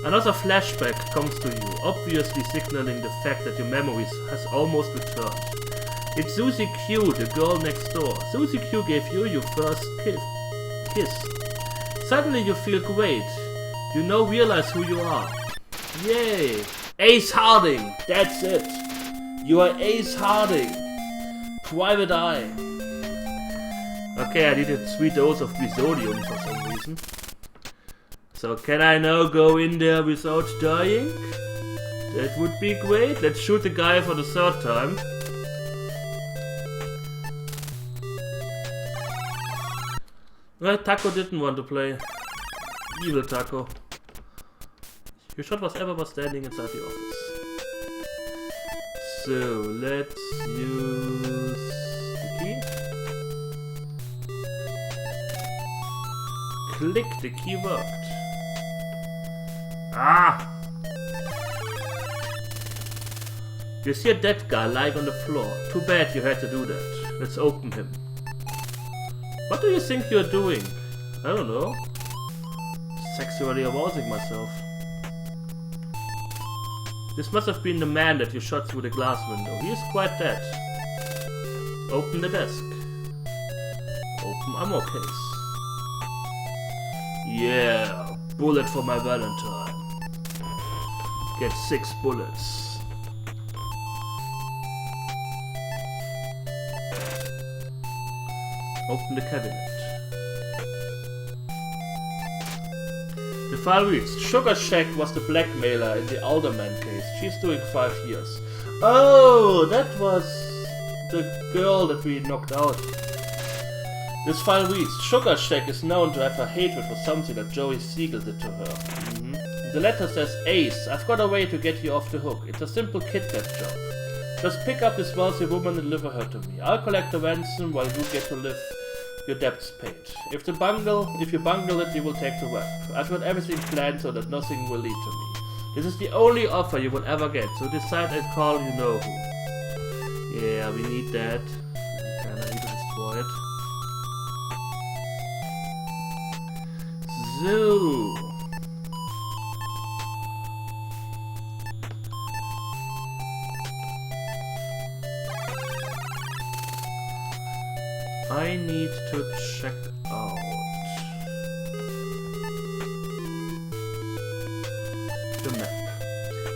Another flashback comes to you, obviously signaling the fact that your memories has almost returned. It's Susie Q, the girl next door. Susie Q gave you your first kiss. Suddenly you feel great. You now realize who you are. Yay! Ace Harding! That's it! You are Ace Harding! Private Eye! Okay, I needed 3 doses of Prisodium for some reason. So can I now go in there without dying? That would be great. Let's shoot the guy for the 3rd time. Well, Taco didn't want to play. Evil Taco. You shot whatever was standing inside the office. So, let's use the key. Click, the key worked. Ah! You see a dead guy lying on the floor. Too bad you had to do that. Let's open him. What do you think you're doing? I don't know. Sexually arousing myself. This must have been the man that you shot through the glass window. He is quite dead. Open the desk. Open ammo case. Yeah, bullet for my Valentine. Get 6 bullets. Open the cabinet. The file reads, Sugar Shack was the blackmailer in the Alderman case. She's doing 5 years. Oh, that was the girl that we knocked out. This file reads, Sugar Shack is known to have a hatred for something that Joey Siegel did to her. The letter says, Ace, I've got a way to get you off the hook. It's a simple kidnap job. Just pick up this wealthy woman and deliver her to me. I'll collect the ransom while you get to live your debts paid. If you bungle it, you will take the rap. I've got everything planned so that nothing will lead to me. This is the only offer you will ever get, so decide and call you know who. Yeah, we need that. We kinda need to destroy it. So... I need to check out the map.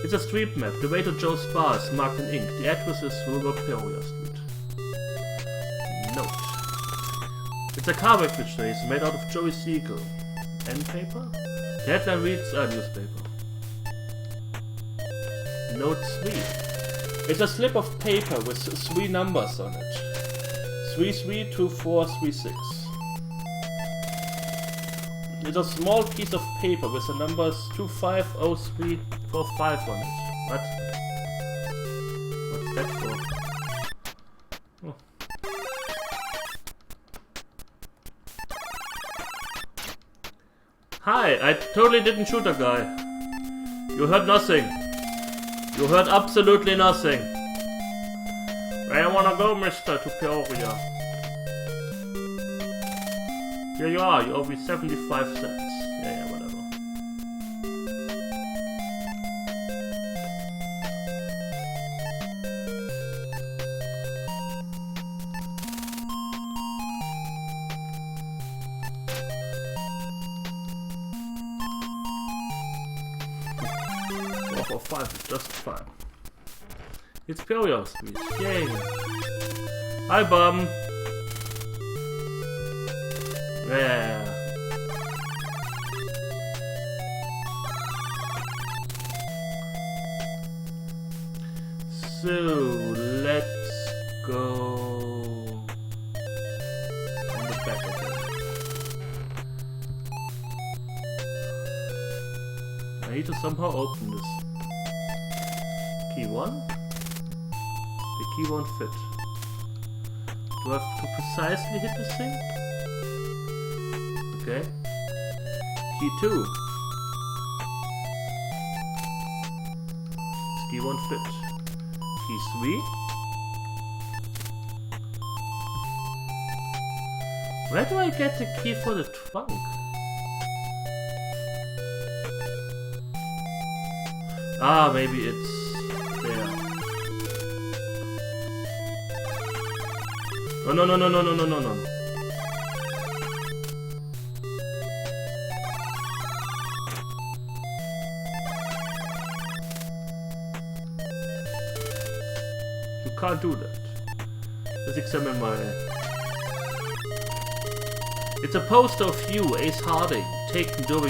It's a street map. The way to Joe's bar is marked in ink. The address is Rural Peoria Street. Note. It's a car wreck which is made out of Joey Siegel. Pen paper? The headline reads a newspaper. Note 3. It's a slip of paper with 3 numbers on it. 332436. It's a small piece of paper with the numbers 250345 on it. What? What's that for? Oh. Hi, I totally didn't shoot a guy. You heard nothing. You heard absolutely nothing. Where you wanna go, mister, to Peoria? Here you are, you owe me 75 cents. Yeah, whatever. Four for 5 is just fine. It's Peoria Street. Yay! Hi, bum! Yeah. So, let's go on the back again. I need to somehow open this. Key 1? The key won't fit. Do I have to precisely hit this thing? Okay. Key 2. This key won't fit. Key 3. Where do I get the key for the trunk? Ah, maybe it's there. Oh, no. You can't do that. Let's examine my... It's a poster of you, Ace Harding, taken during